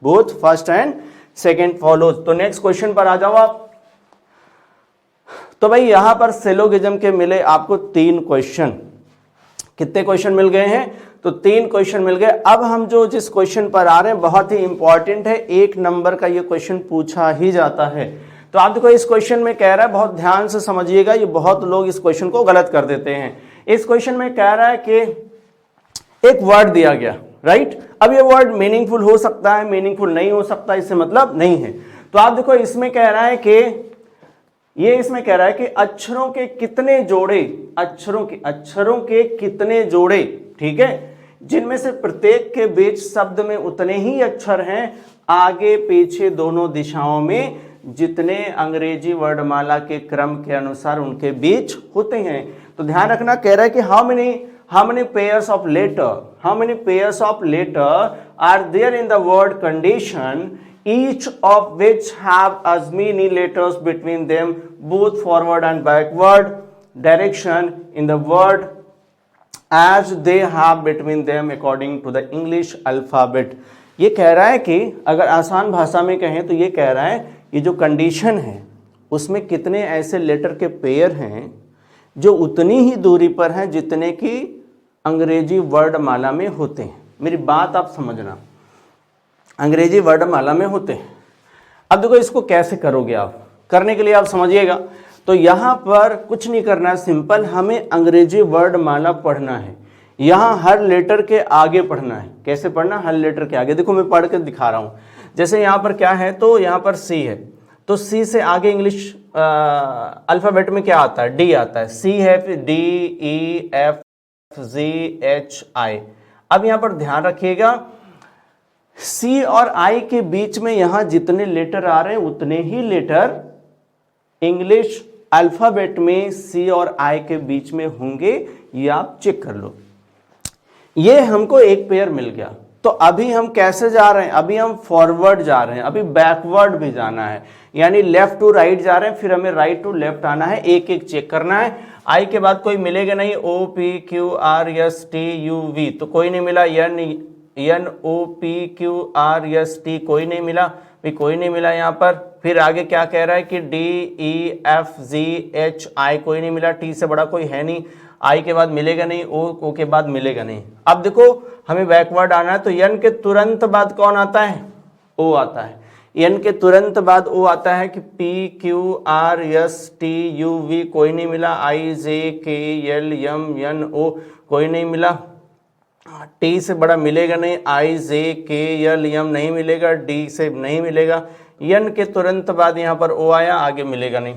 both first and second follows. तो नेक्स्ट क्वेश्चन पर आ जाओ आप। तो भाई यहां पर सिलोगिज्म के मिले आपको 3 क्वेश्चन, कितने क्वेश्चन मिल गए हैं, तो 3 क्वेश्चन मिल गए। अब हम जो जिस क्वेश्चन पर आ रहे हैं बहुत ही इंपॉर्टेंट है, 1 नंबर का ये क्वेश्चन पूछा ही जाता है। तो आप देखो इस क्वेश्चन में कह रहा है, बहुत ध्यान से समझिएगा, ये बहुत लोग इस क्वेश्चन को गलत कर देते हैं। इस क्वेश्चन में कह रहा है कि एक वर्ड दिया गया, राइट। अब ये वर्ड मीनिंगफुल हो सकता है, मीनिंगफुल नहीं हो सकता, इससे मतलब नहीं है। तो आप देखो इसमें कह रहा है कि ये इसमें कह रहा है कि अक्षरों के कितने जोड़े, अक्षरों के कितने जोड़े, ठीक है, जिनमें से प्रत्येक के बीच शब्द में उतने ही अक्षर हैं आगे पीछे दोनों दिशाओं में, जितने अंग्रेजी वर्णमाला के क्रम के अनुसार उनके बीच होते हैं। तो ध्यान रखना, कह रहा है कि how many pairs of letter are there in the word condition, each of which have as many letters between them both forward and backward direction in the word as they have between them according to the English alphabet। ये कह रहा है कि अगर आसान भाषा में कहें तो ये कह रहा है ये जो कंडीशन है उसमें कितने ऐसे लेटर के पेयर हैं जो उतनी ही दूरी पर हैं जितने की अंग्रेजी वर्णमाला में होते हैं। मेरी बात आप समझना, अंग्रेजी वर्णमाला में होते हैं। अब देखो इसको कैसे करोगे आप, करने के लिए आप समझिएगा, तो यहाँ पर कुछ नहीं करना है, सिंपल हमें अंग्रेजी वर्णमाला पढ़ना है। यहाँ हर लेटर के आगे पढ़ना है। कैसे पढ़ना, हर लेटर के आगे। देखो मैं पढ़ के दिखा रहा हूँ। जैसे यहाँ पर क्या है, तो यहाँ पर सी है, तो सी से आगे इंग्लिश अल्फ़ाबेट में क्या आता है, डी आता है। सी है, फिर D E F ji H I. अब यहाँ पर ध्यान रखिएगा, सी और आई के बीच में यहाँ जितने लेटर आ रहे हैं उतने ही लेटर इंग्लिश अल्फ़ाबेट में सी और आई के बीच में होंगे। ये आप चेक कर लो। ये हमको एक पेयर मिल गया। तो अभी हम कैसे जा रहे हैं, अभी हम फॉरवर्ड जा रहे हैं, अभी बैकवर्ड भी जाना है, यानी लेफ्ट टू राइट जा रहे हैं, फिर हमें राइट टू लेफ्ट आना है, एक एक चेक करना है। आई के बाद कोई मिलेगा नहीं, O P Q R S T U V, तो कोई नहीं मिला। N O P Q R S T कोई नहीं मिला, भी कोई नहीं मिला यहाँ पर। फिर आगे क्या कह रहा है कि D E F ji H I कोई नहीं मिला, टी से बड़ा कोई है नहीं, आई के बाद मिलेगा नहीं, ओ के बाद मिलेगा नहीं। अब देखो हमें बैकवर्ड आना है, तो एन के तुरंत बाद कौन आता है, ओ आता है। एन के तुरंत बाद ओ आता है कि P Q R S T U V कोई नहीं मिला, आई जे के एल एम एन ओ कोई नहीं मिला, टी से बड़ा मिलेगा नहीं, आई जे के एल एम नहीं मिलेगा, डी से नहीं मिलेगा, एन के तुरंत बाद यहाँ पर ओ आया, आगे मिलेगा नहीं।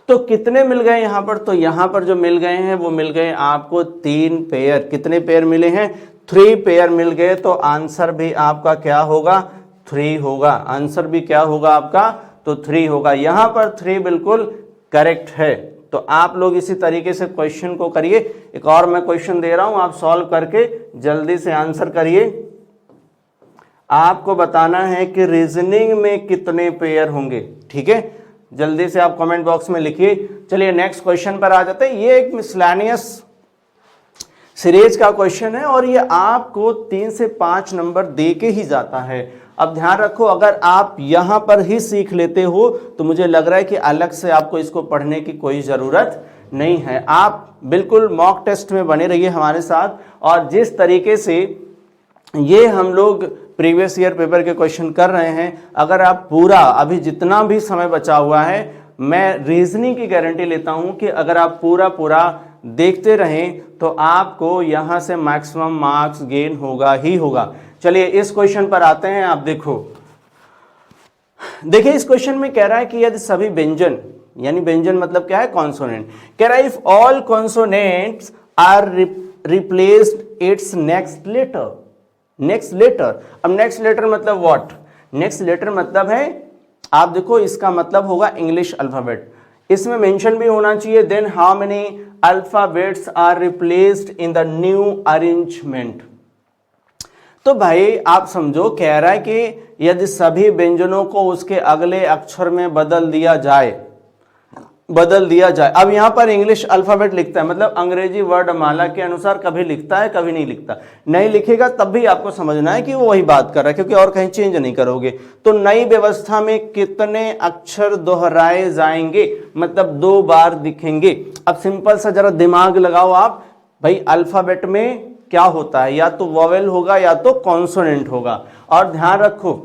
तो कितने मिल गए यहाँ पर, तो यहाँ पर जो मिल गए हैं वो मिल गए आपको 3 पेयर। कितने पेयर मिले हैं, 3 पेयर मिल गए। तो आंसर भी आपका क्या होगा, 3 होगा। आंसर भी क्या होगा आपका, तो 3 होगा। यहाँ पर 3 बिल्कुल करेक्ट है। तो आप लोग इसी तरीके से क्वेश्चन को करिए। एक और मैं क्वेश्चन दे रहा हूं, आप सॉल्व करके जल्दी से आंसर करिए। आपको बताना है कि रीजनिंग में कितने पेयर होंगे, ठीक है। जल्दी से आप कमेंट बॉक्स में लिखिए। चलिए नेक्स्ट क्वेश्चन पर आ जाते हैं। ये एक मिसलेनियस सीरीज का क्वेश्चन है और ये आपको 3 से 5 नंबर दे के ही जाता है। अब ध्यान रखो, अगर आप यहां पर ही सीख लेते हो तो मुझे लग रहा है कि अलग से आपको इसको पढ़ने की कोई ज़रूरत नहीं है। आप बिल्कुल मॉक टेस्ट में बने रहिए हमारे साथ। और जिस तरीके से ये हम लोग प्रीवियस ईयर पेपर के क्वेश्चन कर रहे हैं, अगर आप पूरा अभी जितना भी समय बचा हुआ है, मैं रीजनिंग की गारंटी लेता हूं कि अगर आप पूरा देखते रहें तो आपको यहां से मैक्सिमम मार्क्स गेन होगा ही होगा। चलिए इस क्वेश्चन पर आते हैं। आप देखिए इस क्वेश्चन में कह रहा है कि यदि सभी व्यंजन, यानी व्यंजन मतलब क्या है, कॉन्सोनेंट, कह रहा है if all consonants are replaced its next letter. Next letter, अब नेक्स्ट लेटर मतलब व्हाट, नेक्स्ट लेटर मतलब है, आप देखो इसका मतलब होगा इंग्लिश अल्फाबेट। इसमें मेंशन भी होना चाहिए, then how many alphabets are replaced in the new arrangement. तो भाई आप समझो, कह रहा है कि यदि सभी व्यंजनों को उसके अगले अक्षर में बदल दिया जाए। अब यहां पर इंग्लिश अल्फाबेट लिखता है, मतलब अंग्रेजी वर्णमाला के अनुसार कभी लिखता है कभी नहीं लिखता। नहीं लिखेगा तब भी आपको समझना है कि वो वही बात कर रहा है, क्योंकि और कहीं चेंज नहीं करोगे। तो नई व्यवस्था में कितने अक्षर दोहराए जाएंगे, मतलब 2 बार दिखेंगे। अब सिंपल सा जरा दिमाग लगाओ आप, भाई अल्फाबेट में क्या होता है, या तो वोवेल होगा या तो कॉन्सोनेंट होगा। और ध्यान रखो,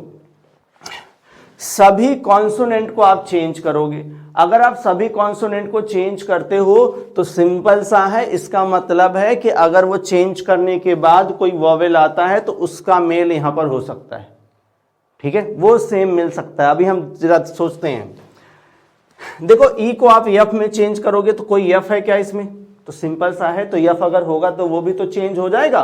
सभी कॉन्सोनेंट को आप चेंज करोगे। अगर आप सभी कॉन्सोनेंट को चेंज करते हो तो सिंपल सा है, इसका मतलब है कि अगर वो चेंज करने के बाद कोई वोवेल आता है तो उसका मेल यहां पर हो सकता है, ठीक है, वो सेम मिल सकता है। अभी हम जरा सोचते हैं, देखो ई को आप एफ में चेंज करोगे तो कोई एफ है क्या इसमें, तो सिंपल सा है, तो एफ अगर होगा तो वो भी तो चेंज हो जाएगा।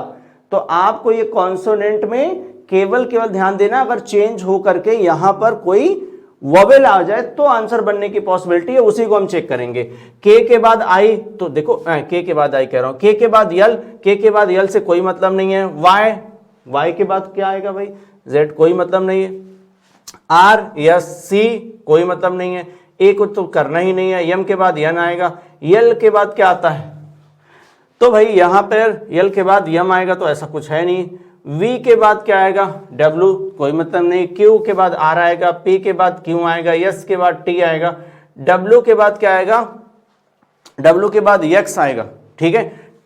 तो आपको ये कॉन्सोनेंट में केवल ध्यान देना, अगर चेंज हो करके यहां पर कोई वोवेल आ जाए तो आंसर बनने की पॉसिबिलिटी है, उसी को हम चेक करेंगे। के के बाद आई, तो देखो के के बाद आई कह रहा हूं, के बाद यल, के बाद यल से कोई मतलब नहीं है। वाई के बाद क्या आएगा भाई, जेड, कोई मतलब नहीं है। आर या सी कोई मतलब नहीं है, ए को तो करना ही नहीं है। एम के बाद यन आएगा, यल के बाद क्या आता है, तो भाई यहां पर यल के बाद यम आएगा, तो ऐसा कुछ है नहीं। वी के बाद क्या आएगा, डब्ल्यू, कोई मतलब नहीं। क्यू के बाद आर आएगा, पी के बाद क्यू आएगा, एस के बाद टी आएगा, डब्ल्यू के बाद क्या आएगा, डब्ल्यू के बाद एक्स आएगा, ठीक है।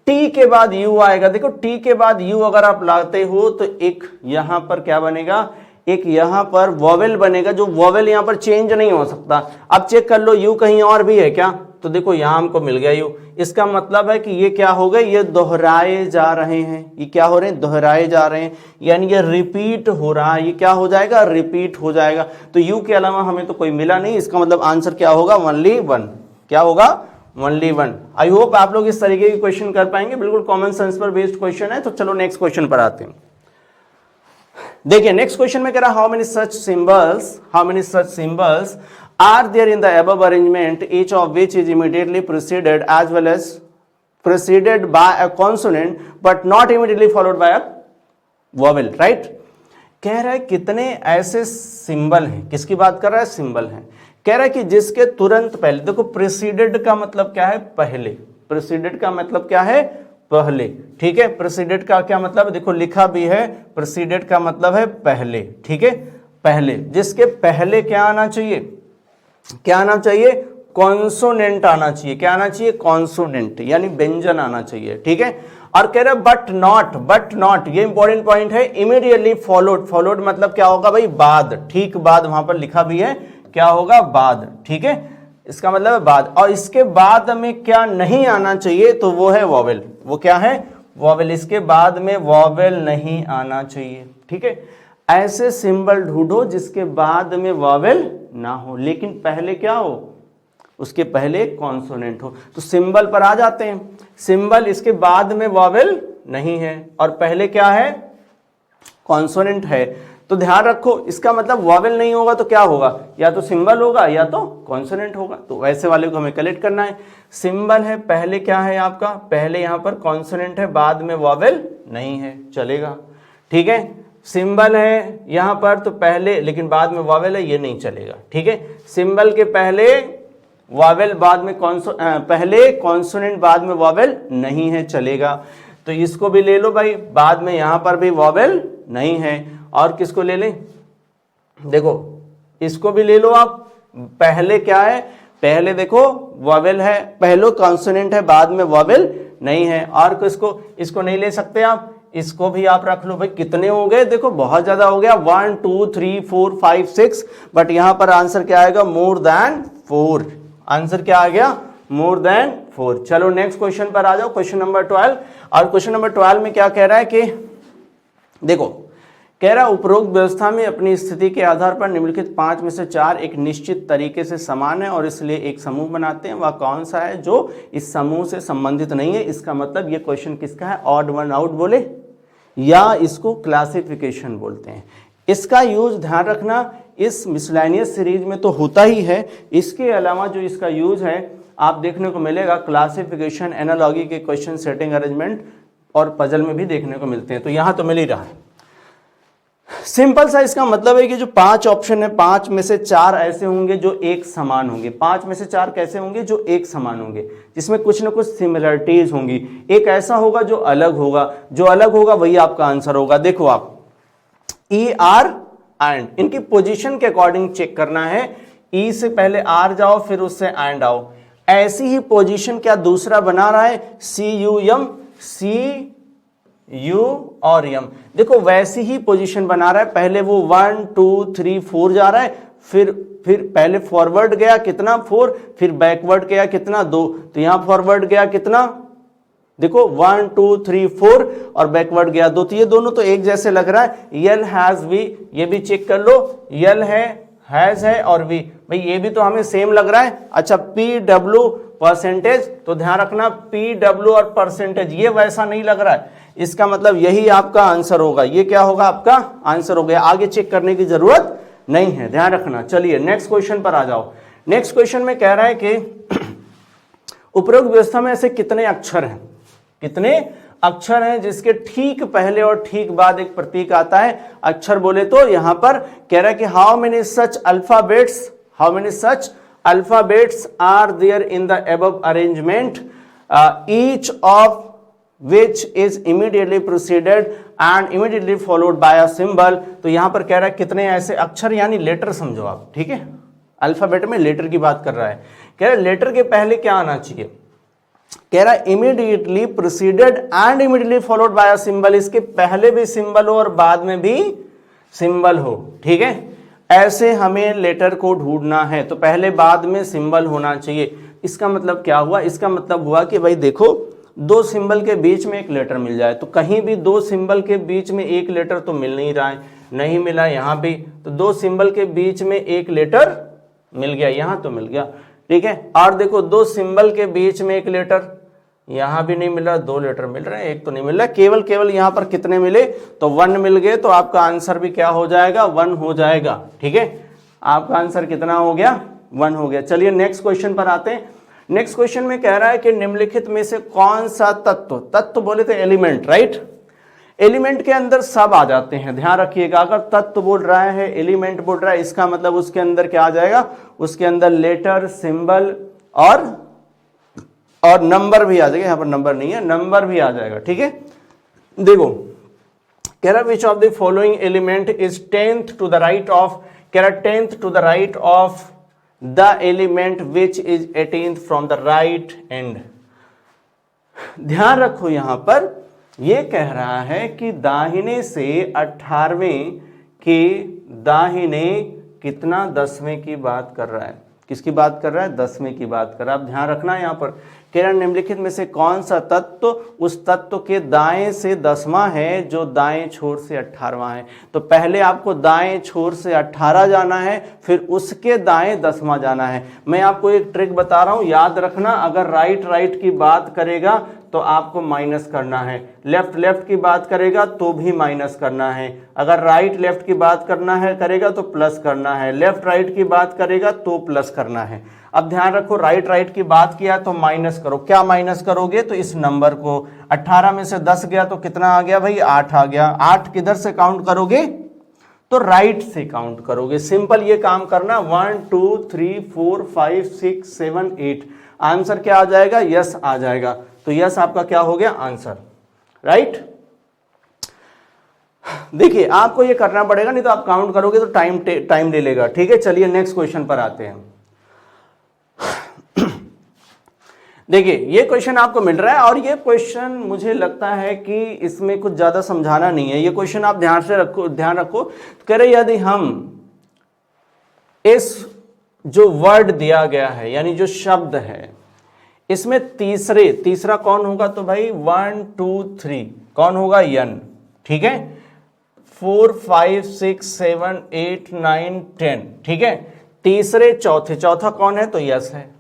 टी के बाद यू आएगा। देखो टी के बाद यू अगर आप लाते हो तो एक यहां पर क्या बनेगा, एक यहां पर वॉवेल बनेगा, जो वॉवेल यहां पर चेंज नहीं हो सकता। अब चेक कर लो यू कहीं और भी है क्या, तो देखो यहां हमको मिल गया यू। इसका मतलब है कि ये क्या हो गए, ये दोहराए जा रहे हैं। ये क्या हो रहे हैं, दोहराए जा रहे हैं, यानी ये रिपीट हो रहा है। ये क्या हो जाएगा, रिपीट हो जाएगा। तो यू के अलावा हमें तो कोई मिला नहीं, इसका मतलब आंसर क्या होगा, ओनली वन। क्या होगा, ओनली वन। आई होप आप लोग इस तरीके के क्वेश्चन कर पाएंगे, बिल्कुल कॉमन सेंस पर बेस्ड क्वेश्चन है। तो चलो नेक्स्ट क्वेश्चन पर आते हैं। देखिए नेक्स्ट क्वेश्चन में कह रहा how many such symbols are there in the above arrangement, each of which is immediately preceded as well as preceded by a consonant but not immediately followed by a vowel, right. कह रहा है कितने ऐसे symbol हैं, किसकी बात कर रहा है, सिंबल हैं। कह रहा है कि जिसके तुरंत पहले, देखो प्रीसीडेड का मतलब क्या है, पहले। प्रीसीडेड का मतलब क्या है, पहले, ठीक है। प्रीसीडेड का क्या मतलब है, देखो लिखा भी है, प्रीसीडेड का मतलब है पहले, ठीक है, पहले। जिसके पहले क्या आना चाहिए, क्या आना चाहिए, कॉन्सोनेंट आना चाहिए। क्या आना चाहिए, कॉन्सोनेंट, यानी व्यंजन आना चाहिए, ठीक है। और कह रहे बट नॉट, ये इंपॉर्टेंट पॉइंट है, इमीडिएटली फॉलोड। फॉलोड मतलब क्या होगा भाई, बाद, ठीक बाद, वहां पर लिखा भी है क्या होगा, बाद, ठीक है, इसका मतलब है बाद। और इसके बाद में क्या नहीं आना चाहिए, तो वो है वॉवेल। वो क्या है, वॉवेल। इसके बाद में वॉवेल नहीं आना चाहिए, ठीक है। ऐसे सिंबल ढूंढो जिसके बाद में वॉवेल ना हो, लेकिन पहले क्या हो, उसके पहले कॉन्सोनेंट हो। तो सिंबल पर आ जाते हैं। सिंबल इसके बाद में वॉवेल नहीं है और पहले क्या है, कॉन्सोनेंट है। तो ध्यान रखो, इसका मतलब वॉवेल नहीं होगा तो क्या होगा, या तो सिंबल होगा या तो कॉन्सोनेंट होगा। तो वैसे वाले को हमें कलेक्ट करना है। सिंबल है, पहले क्या है आपका, पहले यहां पर कॉन्सोनेंट है, बाद में वॉवेल नहीं है, चलेगा, ठीक है। सिंबल है यहां पर तो पहले, लेकिन बाद में वॉवेल है, ये नहीं चलेगा, ठीक है। सिंबल के पहले वॉवेल, बाद में पहले कॉन्सोनेंट, बाद में वॉवेल नहीं है, चलेगा। तो इसको भी ले लो भाई, बाद में यहां पर भी वॉवेल नहीं है। और किसको ले लें, देखो इसको भी ले लो आप। पहले क्या है, पहले देखो वॉवेल है, पहले कॉन्सोनेंट है, बाद में वॉवेल नहीं है। और किसको, इसको नहीं ले सकते आप, इसको भी आप रख लो भाई। कितने हो गए, देखो बहुत ज्यादा हो गया, 1 2 3 4 5 6, बट यहां पर आंसर क्या आएगा, मोर देन 4। आंसर क्या आ गया, मोर देन 4। चलो नेक्स्ट क्वेश्चन पर आ जाओ, क्वेश्चन नंबर 12। और क्वेश्चन नंबर 12 में क्या कह रहा है कि देखो, कह रहा उपरोक्त व्यवस्था में अपनी स्थिति के आधार पर निम्नलिखित 5 में से 4 एक निश्चित तरीके से समान है और इसलिए एक समूह बनाते हैं। वह कौन सा है जो इस समूह से संबंधित नहीं है। इसका मतलब ये क्वेश्चन किसका है, ऑड वन आउट बोले, या इसको क्लासिफिकेशन बोलते हैं। इसका यूज ध्यान रखना, इस मिसलेनियस सीरीज में तो होता ही है, इसके अलावा जो इसका यूज है आप देखने को मिलेगा क्लासिफिकेशन, एनालॉजी के क्वेश्चन, सेटिंग, अरेंजमेंट और पजल में भी देखने को मिलते हैं। तो यहां तो मिल ही रहा है। सिंपल सा इसका मतलब है कि जो 5 ऑप्शन है, 5 में से 4 ऐसे होंगे जो एक समान होंगे। 5 में से 4 कैसे होंगे, जो एक समान होंगे, जिसमें कुछ ना कुछ सिमिलरिटीज होंगी। एक ऐसा होगा जो अलग होगा, जो अलग होगा वही आपका आंसर होगा। देखो आप ई आर एंड, इनकी पोजीशन के अकॉर्डिंग चेक करना है। ई से पहले आर जाओ, फिर उससे एंड आओ। ऐसी ही पोजीशन क्या दूसरा बना रहा है, सी यू एम, सी यू और यम। देखो वैसी ही पोजीशन बना रहा है, पहले वो 1 2 3 4 जा रहा है, फिर पहले फॉरवर्ड गया कितना 4, फिर बैकवर्ड गया कितना 2। तो यहां फॉरवर्ड गया कितना, देखो 1 2 3 4 और बैकवर्ड गया 2। तो ये दोनों तो एक जैसे लग रहा है। यल हैज वी, ये भी चेक कर लो, यल है, हैज है और वी, भाई ये भी तो हमें सेम लग रहा है। अच्छा पी डब्ल्यू परसेंटेज, तो ध्यान रखना पी डब्ल्यू और परसेंटेज ये वैसा नहीं लग रहा है। इसका मतलब यही आपका आंसर होगा। ये क्या होगा, आपका आंसर हो गया, आगे चेक करने की जरूरत नहीं है, ध्यान रखना। चलिए नेक्स्ट क्वेश्चन पर आ जाओ। नेक्स्ट क्वेश्चन में कह रहा है कि उपरोक्त व्यवस्था में ऐसे कितने अक्षर हैं, कितने अक्षर हैं जिसके ठीक पहले और ठीक बाद एक प्रतीक आता है। अक्षर बोले तो यहां पर कह रहा है कि how many such alphabets are there in the above arrangement, each of which is immediately preceded and immediately followed by a symbol। तो यहां पर कह रहा है कितने ऐसे अक्षर, यानी लेटर समझो आप, ठीक है। अल्फाबेट में लेटर की बात कर रहा है। कह रहा है लेटर के पहले क्या आना चाहिए, कह रहा है immediately proceeded and immediately followed by a symbol, इसके पहले भी सिंबल हो और बाद में भी सिंबल हो, ठीक है। ऐसे हमें लेटर को ढूंढना है, तो पहले बाद में सिंबल होना चाहिए। इसका मतलब क्या हुआ, इसका मतलब हुआ कि भाई देखो दो सिंबल के बीच में एक लेटर मिल जाए, तो कहीं भी दो सिंबल के बीच में एक लेटर तो मिल नहीं रहा है, नहीं मिला यहाँ भी, तो दो सिंबल के बीच में एक लेटर मिल गया, यहाँ तो मिल गया, ठीक है। और देखो दो सिंबल के बीच में एक लेटर, यहाँ भी नहीं मिल रहा, दो लेटर मिल रहे हैं, एक तो नहीं मिल रहा, केवल यहाँ पर कितने मिले, तो 1 मिल गए, तो आपका आंसर भी क्या हो जाएगा, 1 हो जाएगा, ठीक है। आपका आंसर कितना हो गया, 1 हो गया। चलिए नेक्स्ट क्वेश्चन पर आते हैं। नेक्स्ट क्वेश्चन में कह रहा है कि निम्नलिखित में से कौन सा तत्व बोले तो एलिमेंट, राइट, एलिमेंट के अंदर सब आ जाते हैं, ध्यान रखिएगा। अगर तत्व बोल रहा है, एलिमेंट बोल रहा है, इसका मतलब उसके अंदर क्या आ जाएगा, उसके अंदर लेटर, सिंबल और नंबर भी आ जाएगा। यहाँ पर नंबर नहीं है, नंबर भी आ जाएगा, ठीक है। देखो कह रहा which of the following element is 10th to the right of, कह रहा 10th to the right of the element which is 18th from the right end. ध्यान रखो यहां पर यह कह रहा है कि दाहिने से 18वें के दाहिने कितना 10वें की बात कर रहा है, किसकी बात कर रहा है, 10वें की बात कर रहा है। अब ध्यान रखना यहां पर कह रहा निम्नलिखित में से कौन सा तत्व उस तत्व के दाएं से 10वां है जो दाएं छोर से 18वां है। तो पहले आपको दाएं छोर से 18 जाना है, फिर उसके दाएं 10वां जाना है। मैं आपको एक ट्रिक बता रहा हूं, याद रखना, अगर राइट की बात करेगा तो आपको माइनस करना है, लेफ्ट की बात करेगा तो भी माइनस करना है, अगर राइट लेफ्ट की बात करना है करेगा तो प्लस करना है, लेफ्ट राइट की बात करेगा तो प्लस करना है। अब ध्यान रखो राइट की बात किया तो माइनस करो, क्या माइनस करोगे, तो इस नंबर को 18 में से 10 गया तो कितना आ गया भाई, 8 आ गया। 8 किधर से काउंट करोगे, तो राइट से काउंट करोगे। सिंपल ये काम करना, 1 2 3 4 5 6 7 8, आंसर क्या आ जाएगा, यस आ जाएगा। तो यस आपका क्या हो गया, आंसर, राइट। देखिए आपको ये करना पड़ेगा, नहीं तो आप काउंट करोगे तो टाइम ले लेगा, ठीक है। चलिए नेक्स्ट क्वेश्चन पर आते हैं। देखिए ये क्वेश्चन आपको मिल रहा है और ये क्वेश्चन मुझे लगता है कि इसमें कुछ ज्यादा समझाना नहीं है। ये क्वेश्चन आप ध्यान रखो। तो कह रहे यदि हम इस जो वर्ड दिया गया है यानी जो शब्द है इसमें तीसरा कौन होगा, तो भाई 1 2 3 कौन होगा, यन, ठीक है। 4 5 6 7 8 9 10, ठीक है। तीसरे चौथा कौन है, तो यस है।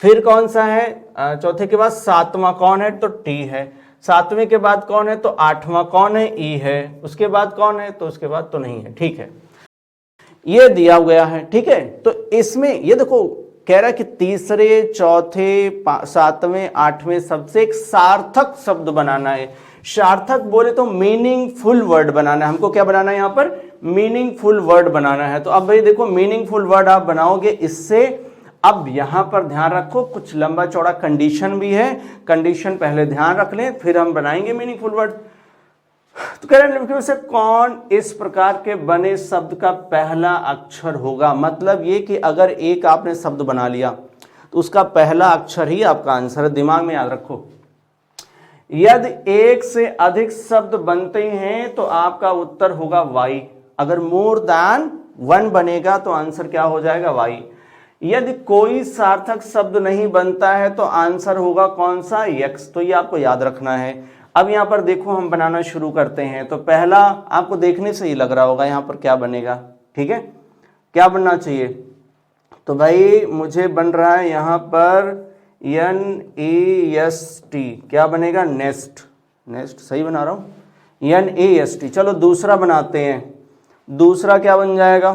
फिर कौन सा है, चौथे के बाद 7वां कौन है, तो टी है। 7वें के बाद कौन है, तो 8वां कौन है, ई है। उसके बाद कौन है, तो उसके बाद तो नहीं है, ठीक है। ये दिया गया है, ठीक है। तो इसमें ये देखो कह रहा है कि तीसरे चौथे 7वें 8वें सबसे एक सार्थक शब्द बनाना है। सार्थक बोले तो मीनिंगफुल वर्ड बनाना है, हमको क्या बनाना है, यहां पर मीनिंगफुल वर्ड बनाना है। तो अब भाई देखो मीनिंगफुल वर्ड आप बनाओगे इससे। अब यहां पर ध्यान रखो कुछ लंबा चौड़ा कंडीशन भी है, कंडीशन पहले ध्यान रख लें फिर हम बनाएंगे मीनिंगफुल वर्ड। तो कह रहे हैं से कौन इस प्रकार के बने शब्द का पहला अक्षर होगा। मतलब ये कि अगर एक आपने शब्द बना लिया तो उसका पहला अक्षर ही आपका आंसर है, दिमाग में याद रखो। यदि एक से अधिक शब्द बनते हैं तो आपका उत्तर होगा वाई। अगर मोर देन 1 बनेगा तो आंसर क्या हो जाएगा, वाई। यदि कोई सार्थक शब्द नहीं बनता है तो आंसर होगा कौन सा, यक्स। तो ये आपको याद रखना है। अब यहाँ पर देखो हम बनाना शुरू करते हैं। तो पहला आपको देखने से ही लग रहा होगा यहाँ पर क्या बनेगा, ठीक है। क्या बनना चाहिए, तो भाई मुझे बन रहा है यहाँ पर NEST, क्या बनेगा, नेस्ट। सही बना रहा हूँ, NEST। चलो दूसरा बनाते हैं। दूसरा क्या बन जाएगा,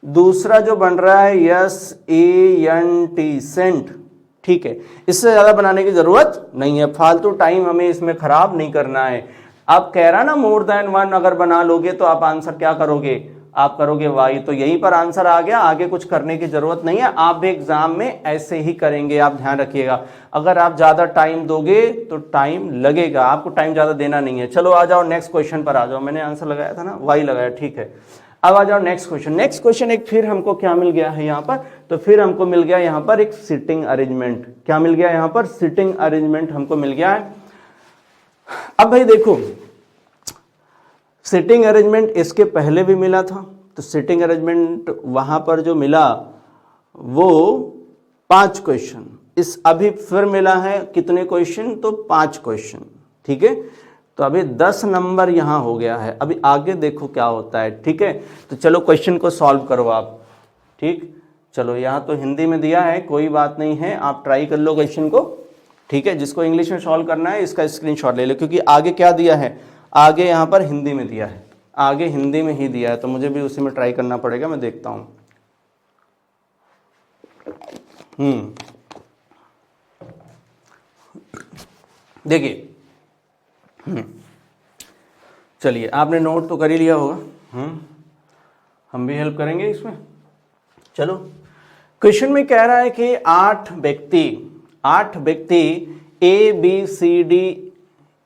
दूसरा जो बन रहा है SANT, सेंट, ठीक है। इससे ज्यादा बनाने की जरूरत नहीं है, फालतू टाइम हमें इसमें खराब नहीं करना है। आप कह रहा ना मोर देन 1 अगर बना लोगे तो आप आंसर क्या करोगे, आप करोगे वाई। तो यहीं पर आंसर आ गया, आगे कुछ करने की जरूरत नहीं है। आप भी एग्जाम में ऐसे ही करेंगे, आप ध्यान रखिएगा। अगर आप ज्यादा टाइम दोगे तो टाइम लगेगा, आपको टाइम ज्यादा देना नहीं है। चलो आ जाओ नेक्स्ट क्वेश्चन पर आ जाओ। मैंने आंसर लगाया था ना, वाई लगाया, ठीक है। अब आ जाओ नेक्स्ट क्वेश्चन। नेक्स्ट क्वेश्चन एक फिर हमको क्या मिल गया है यहाँ पर, तो फिर हमको मिल गया यहाँ पर एक सिटिंग अरेंजमेंट। क्या मिल गया यहाँ पर? सिटिंग अरेंजमेंट हमको मिल गया है। अब भाई देखो, सिटिंग अरेंजमेंट इसके पहले भी मिला था, तो सिटिंग अरेंजमेंट वहां पर जो मिला वो 5 क्वेश्चन, इस अभी फिर मिला है कितने क्वेश्चन? तो 5 क्वेश्चन, ठीक है। तो अभी 10 नंबर यहां हो गया है, अभी आगे देखो क्या होता है, ठीक है। तो चलो क्वेश्चन को सॉल्व करो आप, ठीक। चलो यहाँ तो हिंदी में दिया है, कोई बात नहीं है, आप ट्राई कर लो क्वेश्चन को, ठीक है। जिसको इंग्लिश में सॉल्व करना है इसका स्क्रीनशॉट ले लो, क्योंकि आगे क्या दिया है, आगे यहाँ पर हिंदी में दिया है, आगे हिंदी में ही दिया है, तो मुझे भी उसी में ट्राई करना पड़ेगा। मैं देखता हूँ। देखिए, चलिए आपने नोट तो कर ही लिया होगा, हम भी हेल्प करेंगे इसमें। चलो, क्वेश्चन में कह रहा है कि 8 व्यक्ति A B C D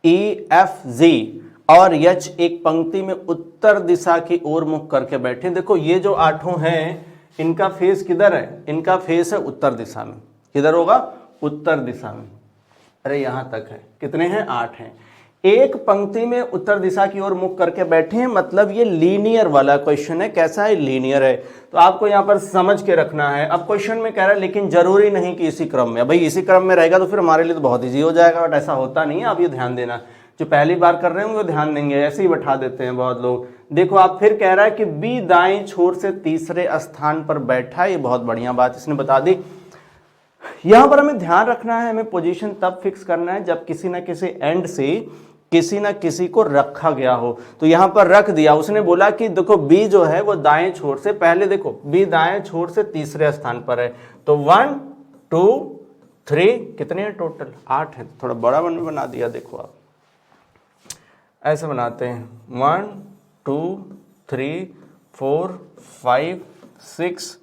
E F G और एच एक पंक्ति में उत्तर दिशा की ओर मुख करके बैठे। देखो ये जो 8 हैं, इनका फेस किधर है? इनका फेस है उत्तर दिशा में। किधर होगा? उत्तर दिशा में। अरे यहां तक है, कितने हैं? 8 हैं। एक पंक्ति में उत्तर दिशा की ओर मुख करके बैठे हैं, मतलब ये लीनियर वाला क्वेश्चन है। कैसा है? लीनियर है। तो आपको यहां पर समझ के रखना है। अब क्वेश्चन में कह रहा है लेकिन जरूरी नहीं कि इसी क्रम में। भाई इसी क्रम में रहेगा तो फिर हमारे लिए तो बहुत ईजी हो जाएगा, बट ऐसा होता नहीं है। आप ये ध्यान देना, जो पहली बार कर रहे होंगे वो ध्यान देंगे, ऐसे ही बैठा देते हैं बहुत लोग। देखो आप, फिर कह रहा है कि बी दाएं छोर से तीसरे स्थान पर बैठा है। ये बहुत बढ़िया बात इसने बता दी। यहां पर हमें ध्यान रखना है, हमें पोजीशन तब फिक्स करना है जब किसी ना किसी एंड से किसी ना किसी को रखा गया हो। तो यहां पर रख दिया, उसने बोला कि देखो बी जो है वो दाएं छोर से, पहले देखो बी दाएं छोर से तीसरे स्थान पर है। तो 1 2 3 कितने हैं टोटल? 8 है। थोड़ा बड़ा बना दिया, देखो आप ऐसे बनाते हैं, 1 2 3 4 5 6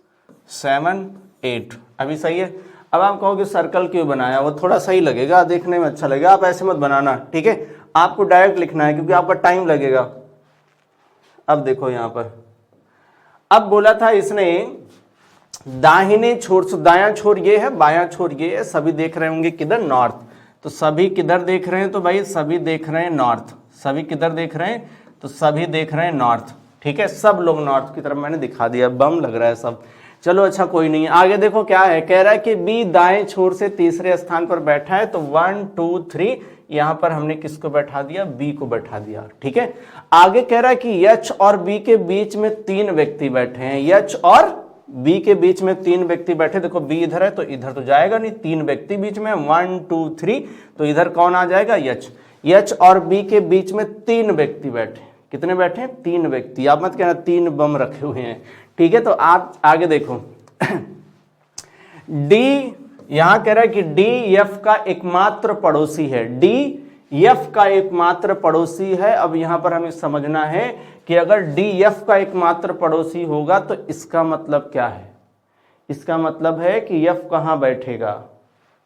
7 8। अभी सही है। अब आप कहोगे सर्कल क्यों बनाया? वो थोड़ा सही लगेगा, देखने में अच्छा लगेगा। आप ऐसे मत बनाना, ठीक है। आपको डायरेक्ट लिखना है क्योंकि आपका टाइम लगेगा। अब देखो यहां पर, अब बोला था इसने दाहिने छोर से, दायां छोर ये है, बायां छोर ये है। सभी देख रहे होंगे किधर? नॉर्थ। तो सभी किधर देख रहे हैं? तो भाई सभी देख रहे हैं नॉर्थ। सभी किधर देख रहे हैं? तो सभी देख रहे हैं नॉर्थ, ठीक है। सब लोग नॉर्थ की तरफ मैंने दिखा दिया, बम लग रहा है सब। चलो अच्छा, कोई नहीं। आगे देखो क्या है, कह रहा है कि बी दाएं छोर से तीसरे स्थान पर बैठा है। तो 1 2 3 यहां पर हमने किसको बैठा दिया? बी को बैठा दिया, ठीक है। आगे कह रहा है कि एच और बी के बीच में 3 व्यक्ति बैठे हैं। एच और बी के बीच में 3 व्यक्ति बैठे। देखो बी इधर है तो इधर तो जाएगा नहीं, 3 व्यक्ति बीच में, 1 2 3, तो इधर कौन आ जाएगा? एच। एच और बी के बीच में 3 व्यक्ति बैठे। कितने बैठे? 3 व्यक्ति। आप मत कहना 3 बम रखे हुए हैं, ठीक है। तो आप आगे देखो डी, यहां कह रहा है कि डी एफ का एकमात्र पड़ोसी है। डी एफ का एकमात्र पड़ोसी है। अब यहां पर हमें समझना है कि अगर डी एफ का एकमात्र पड़ोसी होगा तो इसका मतलब क्या है? इसका मतलब है कि एफ कहां बैठेगा,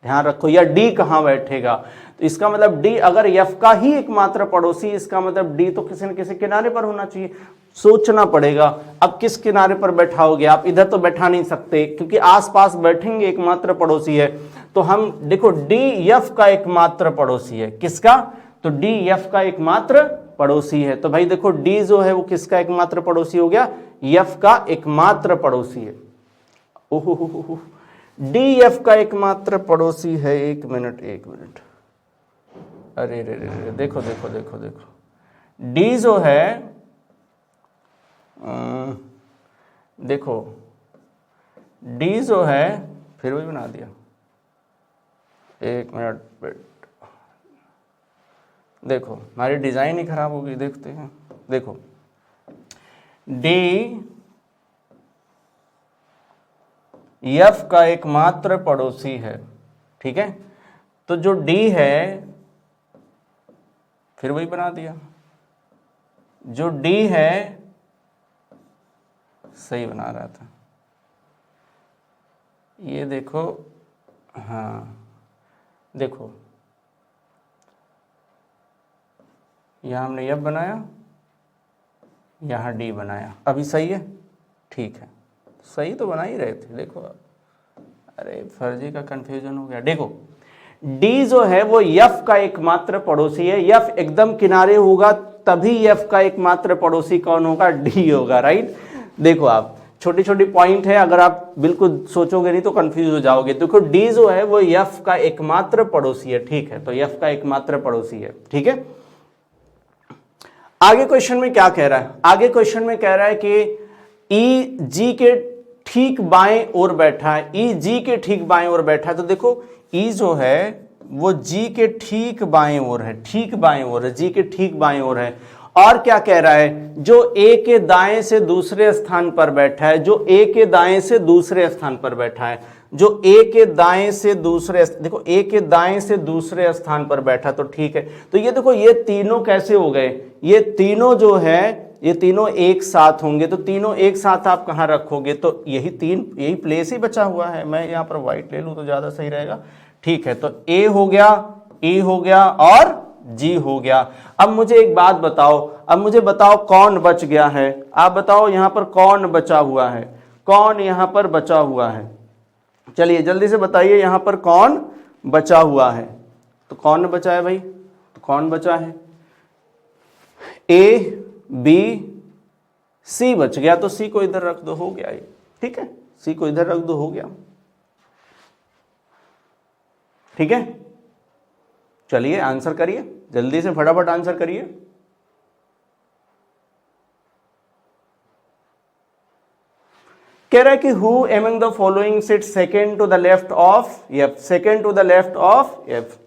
ध्यान रखो, या डी कहां बैठेगा। तो इसका मतलब डी अगर एफ का ही एकमात्र पड़ोसी, इसका मतलब डी तो किसी न किसी किनारे पर होना चाहिए। सोचना पड़ेगा, अब किस किनारे पर बैठाओगे आप? इधर तो बैठा नहीं सकते क्योंकि आसपास बैठेंगे, एकमात्र पड़ोसी है। तो हम देखो डी एफ का एकमात्र पड़ोसी है। किसका? तो डी एफ का एकमात्र पड़ोसी है। तो भाई देखो डी जो है वो किसका एकमात्र पड़ोसी हो गया? एफ का एकमात्र पड़ोसी है। ओहो, डी एफ का एकमात्र पड़ोसी है। एक मिनट, अरे रे, देखो देखो देखो देखो, डी जो है, देखो डी जो है, फिर भी बना दिया, एक मिनट, देखो हमारी डिजाइन ही खराब हो गई। देखते हैं, देखो डी एफ का एकमात्र पड़ोसी है, ठीक है। तो जो डी है, फिर वही बना दिया, जो डी है सही बना रहा था, ये देखो, हाँ देखो यहां हमने एफ बनाया, यहाँ डी बनाया, अभी सही है? ठीक है, सही तो बना ही रहे थे। देखो अब, अरे फर्जी का कंफ्यूजन हो गया। देखो डी जो है वो एफ का एकमात्र पड़ोसी है, एफ एकदम किनारे होगा तभी एफ का एकमात्र पड़ोसी कौन होगा? डी होगा, राइट। देखो आप छोटी छोटी पॉइंट है, अगर आप बिल्कुल सोचोगे नहीं तो कंफ्यूज हो जाओगे। देखो डी जो है वो एफ का एकमात्र पड़ोसी है, ठीक है, तो एफ का एकमात्र पड़ोसी है, ठीक है। आगे क्वेश्चन में क्या कह रहा है? आगे क्वेश्चन में कह रहा है कि ई जी के ठीक बाएं ओर बैठा है, ई जी के ठीक बाएं ओर बैठा है। तो देखो ई जो है वो जी के ठीक बाएं ओर है, ठीक बाएं ओर है, जी के ठीक बाएं ओर है। और क्या कह रहा है? जो ए के दाएं से दूसरे स्थान पर बैठा है, जो ए के दाएं से दूसरे स्थान पर बैठा है, जो ए के दाएं से दूसरे, देखो ए के दाएं से दूसरे स्थान पर बैठा, तो ठीक है। तो ये देखो ये तीनों कैसे हो गए? ये तीनों जो है ये तीनों एक साथ होंगे, तो तीनों एक साथ आप कहां रखोगे? तो यही प्लेस ही बचा हुआ है। मैं यहां पर व्हाइट ले लूं तो ज्यादा सही रहेगा, ठीक है। तो ए हो गया, ई हो गया और जी हो गया। अब मुझे एक बात बताओ, अब मुझे बताओ कौन बच गया है? आप बताओ यहां पर कौन बचा हुआ है? कौन यहां पर बचा हुआ है? चलिए जल्दी से बताइए यहां पर कौन बचा हुआ है? तो कौन बचा है भाई? तो कौन बचा है? ए बी सी बच गया, तो सी को इधर रख दो, हो गया ये, ठीक है। सी को इधर रख दो, हो गया, ठीक है। चलिए आंसर करिए जल्दी से, फटाफट आंसर करिए। कह रहा है कि who among the following sit second to the left of F, second to the left of F,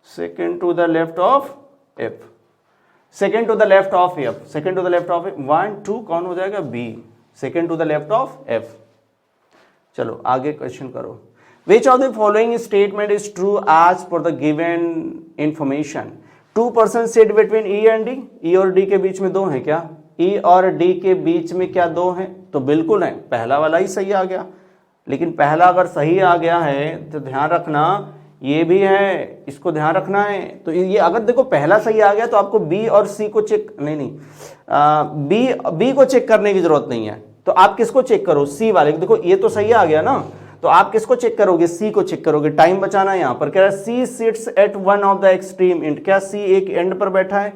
second to the left of F, second to the left of F, second to the left of F. 1 2 कौन हो जाएगा? B, second to the left of F. चलो आगे question करो। Which of the following statement is true as per the given information? 2 persons sit between E and D. E और D के बीच में 2 हैं क्या? E और D के बीच में क्या 2 हैं? तो बिल्कुल है, पहला वाला ही सही आ गया। लेकिन पहला अगर सही आ गया है तो ध्यान रखना ये भी है, इसको ध्यान रखना है। तो ये अगर देखो पहला सही आ गया तो आपको बी और सी को चेक बी को चेक करने की जरूरत नहीं है। तो आप किसको चेक करो? सी वाले। देखो ये तो सही आ गया ना, तो आप किसको चेक करोगे? सी को चेक करोगे। टाइम बचाना है यहां पर। कह रहा है C sits at one of the extreme end. क्या सी एक एंड पर बैठा है?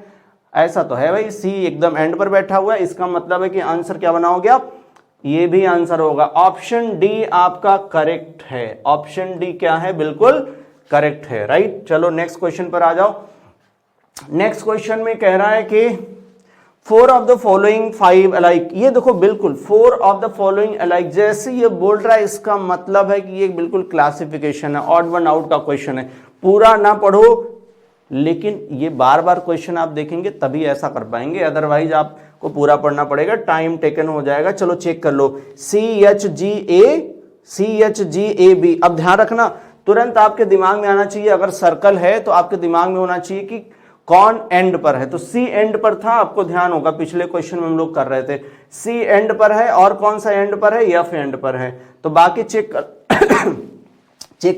ऐसा तो है भाई, सी एकदम एंड पर बैठा हुआ है। इसका मतलब है कि आंसर क्या बनाओगे आप? ये भी आंसर होगा। ऑप्शन डी आपका करेक्ट है। ऑप्शन डी क्या है? बिल्कुल करेक्ट है, राइट। चलो नेक्स्ट क्वेश्चन पर आ जाओ। नेक्स्ट क्वेश्चन में कह रहा है कि 4 ऑफ द फॉलोइंग 5 अलाइक। ये देखो बिल्कुल 4 ऑफ द फॉलोइंग अलाइक जैसे ये बोल रहा है, इसका मतलब है कि ये बिल्कुल क्लासिफिकेशन है, ऑड वन आउट का क्वेश्चन है। पूरा ना पढ़ो, लेकिन ये बार बार क्वेश्चन आप देखेंगे तभी ऐसा कर पाएंगे, अदरवाइज आपको पूरा पढ़ना पड़ेगा, टाइम टेकन हो जाएगा। चलो चेक कर लो। CHGA अब ध्यान रखना, तुरंत आपके दिमाग में आना चाहिए, अगर सर्कल है तो आपके दिमाग में होना चाहिए कि कौन एंड पर है। तो सी एंड पर था, आपको ध्यान होगा पिछले क्वेश्चन में हम लोग कर रहे थे। सी एंड पर है और कौन सा एंड पर है? एफ एंड पर है। तो बाकी चेक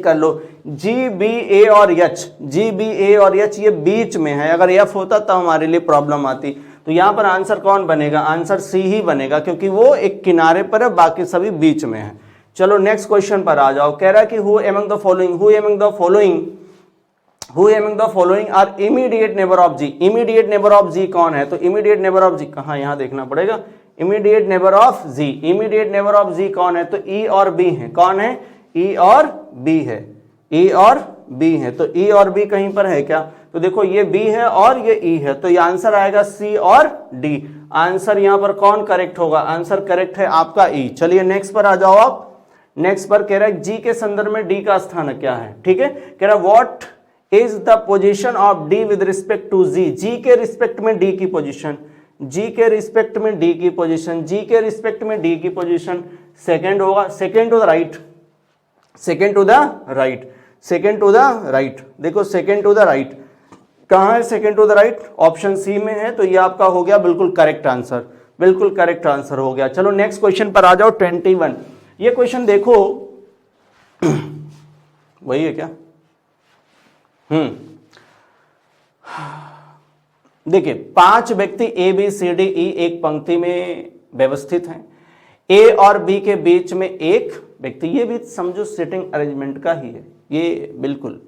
कर लो। जी बी ए और एच, जी बी ए और एच ये बीच में है। अगर एफ होता तो हमारे लिए प्रॉब्लम आती। तो यहां पर आंसर कौन बनेगा? आंसर सी ही बनेगा, क्योंकि वो एक किनारे पर है, बाकी सभी बीच में है। चलो नेक्स्ट क्वेश्चन पर आ जाओ। कह रहा है कि who among the following are immediate neighbour of G. Immediate neighbour of G कौन है? तो इमीडिएट नेबर ऑफ जी कहां, यहां देखना पड़ेगा। Immediate neighbour of G, immediate neighbour of G कौन है? तो ई और बी है। कौन है? ई और बी है, ई और बी है। तो ई और बी कहीं पर है क्या? तो देखो ये बी है और ये ई है, तो ये आंसर आएगा सी और डी। आंसर यहां पर कौन करेक्ट होगा? आंसर करेक्ट है आपका ई। चलिए नेक्स्ट पर आ जाओ आप। नेक्स्ट पर कह रहा है जी के संदर्भ में डी का स्थान क्या है? ठीक है, कह रहा है what is the position of D with respect to G. G के रिस्पेक्ट में डी की पोजीशन, जी के रिस्पेक्ट में डी की पोजीशन, जी के रिस्पेक्ट में डी की पोजीशन सेकंड होगा, second to the right, second to the right, second to the right. देखो सेकंड टू द राइट कहां है? Second to the right option C में है। तो ये आपका हो गया बिल्कुल करेक्ट आंसर, बिल्कुल करेक्ट आंसर हो गया। चलो नेक्स्ट क्वेश्चन पर आ जाओ। 21 ये क्वेश्चन देखो वही है क्या? देखिए 5 व्यक्ति ए बी सी डी ई एक पंक्ति में व्यवस्थित हैं, ए और बी के बीच में एक व्यक्ति, ये भी समझो सीटिंग अरेंजमेंट का ही है ये बिल्कुल,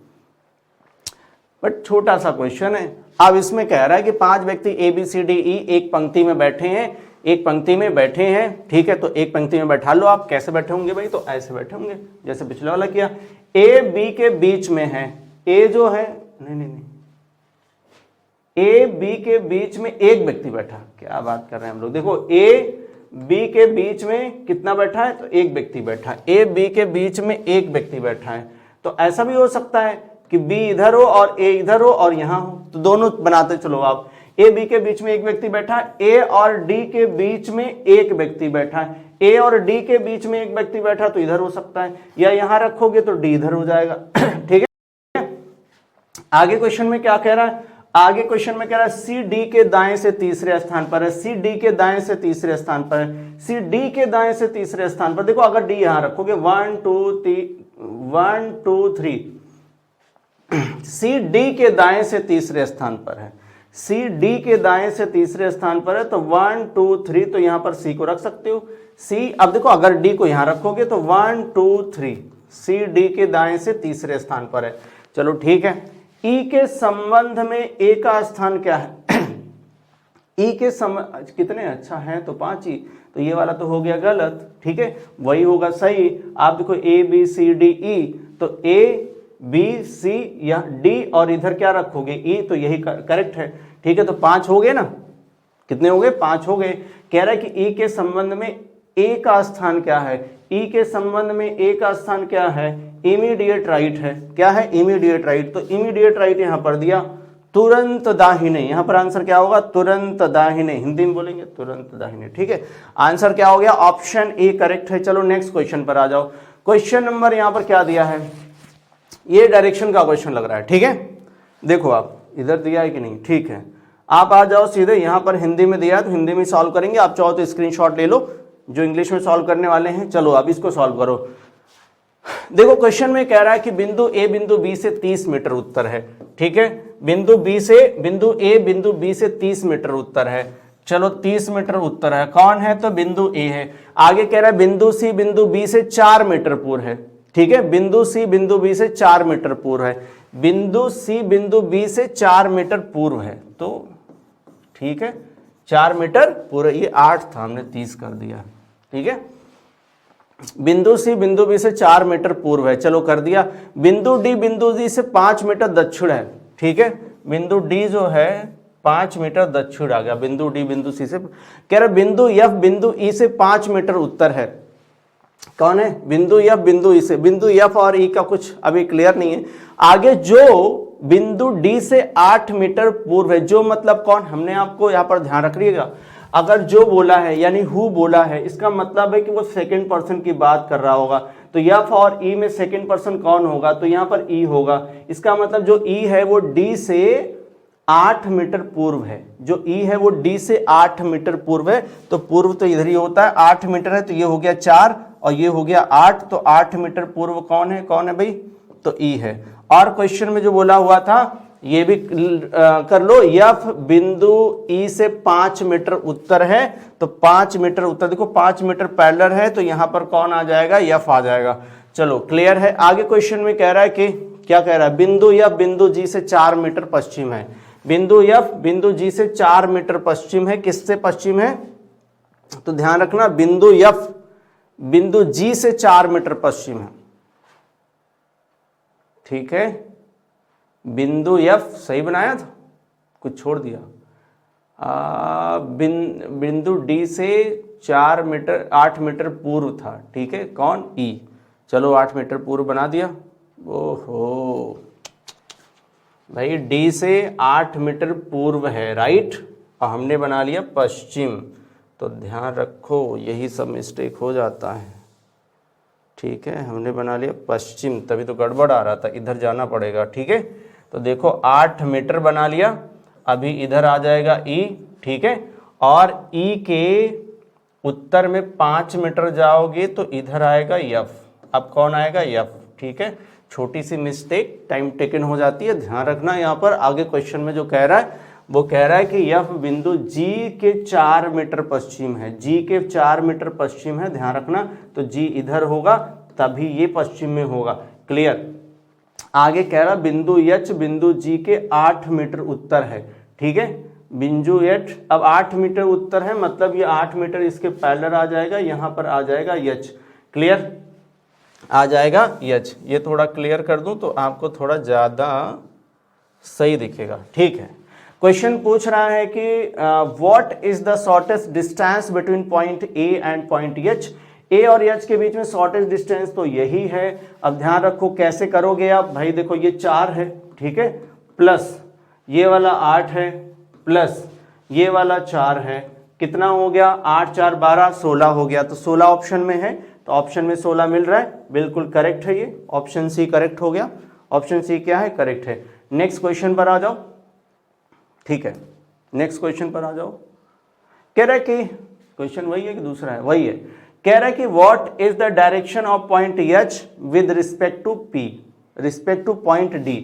बट छोटा सा क्वेश्चन है। अब इसमें कह रहा है कि 5 व्यक्ति ए बी सी डी ई एक पंक्ति में बैठे हैं, एक पंक्ति में बैठे हैं, ठीक है। तो एक पंक्ति में बैठा लो, आप कैसे बैठे होंगे भाई, तो ऐसे बैठे होंगे जैसे पिछले वाला किया। ए बी के बीच में है, ए जो है नहीं ए बी के बीच में एक व्यक्ति बैठा, क्या बात कर रहे हैं हम लोग। देखो ए बी के बीच में कितना बैठा है, तो एक व्यक्ति बैठा है, ए बी के बीच में एक व्यक्ति बैठा है। तो ऐसा भी हो सकता है कि बी इधर हो और ए इधर हो और यहां हो, तो दोनों बनाते चलो आप। ए बी के बीच में एक व्यक्ति बैठा है, ए और डी के बीच में एक व्यक्ति बैठा है, ए और डी के बीच में एक व्यक्ति बैठा तो इधर हो सकता है, या यहां रखोगे तो डी इधर हो जाएगा। ठीक है, आगे क्वेश्चन में क्या कह रहा है, आगे क्वेश्चन में कह रहा है सी डी के दाएं से तीसरे स्थान पर है, सी डी के दाएं से तीसरे स्थान पर है, सी डी के दाएं से तीसरे स्थान पर। देखो अगर डी यहां रखोगे 1 2 3 सी डी के दाएं से तीसरे स्थान पर है, सी डी के दाएं से तीसरे स्थान पर है, तो 1 2 3 तो यहां पर सी को रख सकते हो, सी। अब देखो अगर डी को यहां रखोगे तो 1 2 3 सी डी के दाएं से तीसरे स्थान पर है। चलो ठीक है, ई के संबंध में ए का स्थान क्या है, ई के संबंध कितने, अच्छा है तो 5 ही, तो ये वाला तो हो गया गलत, ठीक है, वही होगा सही। आप देखो ए बी सी डी ई, तो ए बी सी या डी और इधर क्या रखोगे ई, तो यही करेक्ट है, ठीक है। तो 5 हो गए ना, कितने हो गए, 5 हो गए। कह रहा है कि ई के संबंध में ए का स्थान क्या है, ई के संबंध में ए का स्थान क्या है, इमीडिएट राइट है, क्या है, इमीडिएट राइट। तो इमीडिएट राइट यहां पर दिया, तुरंत दाहिने, यहां पर आंसर क्या होगा, तुरंत दाहिने, हिंदी में बोलेंगे तुरंत दाहिने, ठीक है। आंसर क्या हो गया, ऑप्शन ए करेक्ट है। चलो नेक्स्ट क्वेश्चन पर आ जाओ। क्वेश्चन नंबर यहां पर क्या दिया है, ये डायरेक्शन का क्वेश्चन लग रहा है, ठीक है। देखो आप इधर दिया है कि नहीं, ठीक है, आप आ जाओ सीधे, यहां पर हिंदी में दिया है तो हिंदी में सॉल्व करेंगे, आप चाहो तो स्क्रीनशॉट ले लो जो इंग्लिश में सॉल्व करने वाले हैं। चलो अब इसको सॉल्व करो। देखो क्वेश्चन में कह रहा है कि बिंदु ए बिंदु बी से 30 मीटर उत्तर है, ठीक है, बिंदु ए बिंदु बी से 30 मीटर उत्तर है। चलो 30 मीटर उत्तर है, कौन है, तो बिंदु ए है। आगे कह रहा है बिंदु सी बिंदु बी से 4 मीटर पूर्व है, ठीक है, बिंदु सी बिंदु बी से 4 मीटर पूर्व है, बिंदु सी बिंदु बी से 4 मीटर पूर्व है, तो ठीक है 4 मीटर पूर्व, ये 8 था हमने 30 कर दिया, ठीक है। बिंदु सी बिंदु बी से 4 मीटर पूर्व है, चलो कर दिया। बिंदु डी बिंदु डी से 5 मीटर दक्षिण है, ठीक है, बिंदु डी जो है 5 मीटर दक्षिण आ गया, बिंदु डी बिंदु सी से। कह रहा बिंदु एफ बिंदु ई से 5 मीटर उत्तर है, कौन है, बिंदु एफ बिंदु ई से। बिंदु एफ और ई का कुछ अभी क्लियर नहीं है। आगे जो बिंदु डी से 8 मीटर पूर्व है, जो मतलब कौन, हमने आपको यहां पर ध्यान रखिएगा, अगर जो बोला है यानी हु बोला है, इसका मतलब है कि वो सेकंड पर्सन की बात कर रहा होगा। तो एफ और ई में सेकंड पर्सन कौन होगा, तो यहां पर ई होगा। इसका मतलब जो ई है वो डी से 8 मीटर पूर्व है, जो ई है वो डी से 8 मीटर पूर्व है, तो पूर्व तो इधर ही होता है, 8 मीटर है तो ये हो गया 4 और ये हो गया 8, तो 8 मीटर पूर्व कौन है भाई, तो ई है। और क्वेश्चन में जो बोला हुआ था ये भी कर लो, एफ बिंदु ई से 5 मीटर उत्तर है, तो 5 मीटर उत्तर, देखो 5 मीटर पैरेलल है, तो यहां पर कौन आ जाएगा, एफ आ जाएगा। चलो क्लियर है। आगे क्वेश्चन में कह रहा है कि क्या कह रहा है, बिंदु एफ बिंदु जी से 4 मीटर पश्चिम है, बिंदु एफ बिंदु जी से 4 मीटर पश्चिम है, किससे पश्चिम है, तो ध्यान रखना बिंदु एफ बिंदु जी से 4 मीटर पश्चिम है, ठीक है। बिंदु एफ सही बनाया था, कुछ छोड़ दिया, बिंदु डी से 4 मीटर 8 मीटर पूर्व था, ठीक है, कौन, ई। चलो 8 मीटर पूर्व बना दिया। ओहो भाई डी से 8 मीटर पूर्व है, राइट, और हमने बना लिया पश्चिम, तो ध्यान रखो यही सब मिस्टेक हो जाता है, ठीक है, हमने बना लिया पश्चिम, तभी तो गड़बड़ आ रहा था, इधर जाना पड़ेगा, ठीक है। तो देखो 8 मीटर बना लिया, अभी इधर आ जाएगा ई, ठीक है, और ई के उत्तर में 5 मीटर जाओगे तो इधर आएगा एफ, अब कौन आएगा, एफ, ठीक है। छोटी सी मिस्टेक टाइम टेकन हो जाती है, ध्यान रखना। यहाँ पर आगे क्वेश्चन में जो कह रहा है वो कह रहा है कि यह बिंदु G के 4 मीटर पश्चिम है, G के 4 मीटर पश्चिम है, ध्यान रखना। तो G इधर होगा तभी ये पश्चिम में होगा, क्लियर। आगे कह रहा बिंदु H बिंदु G के 8 मीटर उत्तर है, ठीक है। बिंदु H अब 8 मीटर उत्तर है, मतलब ये 8 मीटर इसके पैरेलल आ जाएगा, यहाँ पर आ जाएगा H, क्लियर, आ जाएगा H। ये थोड़ा क्लियर कर दूं तो आपको थोड़ा ज़्यादा सही दिखेगा, ठीक है। क्वेश्चन पूछ रहा है कि what is the shortest distance between point A and point H. A और एच के बीच में शॉर्टेस्ट डिस्टेंस तो यही है। अब ध्यान रखो कैसे करोगे आप, भाई देखो ये 4 है, ठीक है, प्लस ये वाला 8 है, प्लस ये वाला 4 है, कितना हो गया, 8 4 12 16 हो गया। तो 16 ऑप्शन में है, तो ऑप्शन में 16 मिल रहा है, बिल्कुल करेक्ट है, ये ऑप्शन सी करेक्ट हो गया। ऑप्शन सी क्या है, करेक्ट है। नेक्स्ट क्वेश्चन पर आ जाओ, ठीक है, नेक्स्ट क्वेश्चन पर आ जाओ। कह रहा है कि क्वेश्चन वही है कि दूसरा है, वही है। कह रहा है कि what is the direction of point H with respect to P, respect to point D.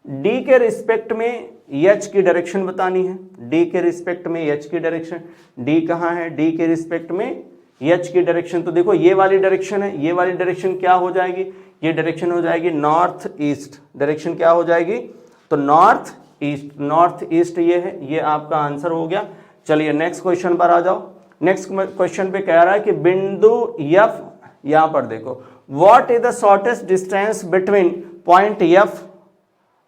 D के रिस्पेक्ट में एच की डायरेक्शन बतानी है, डी के रिस्पेक्ट में एच की डायरेक्शन। डी कहाँ है, डी के रिस्पेक्ट में एच की डायरेक्शन। तो देखो ये वाली डायरेक्शन है, ये वाली डायरेक्शन क्या हो जाएगी, ये डायरेक्शन हो जाएगी नॉर्थ ईस्ट। डायरेक्शन क्या हो जाएगी, तो नॉर्थ ईस्ट, नॉर्थ ईस्ट ये है, ये आपका आंसर हो गया। चलिए नेक्स्ट क्वेश्चन पर आ जाओ। नेक्स्ट क्वेश्चन पे कह रहा है कि बिंदु एफ, यहां पर देखो, what is the shortest distance between point F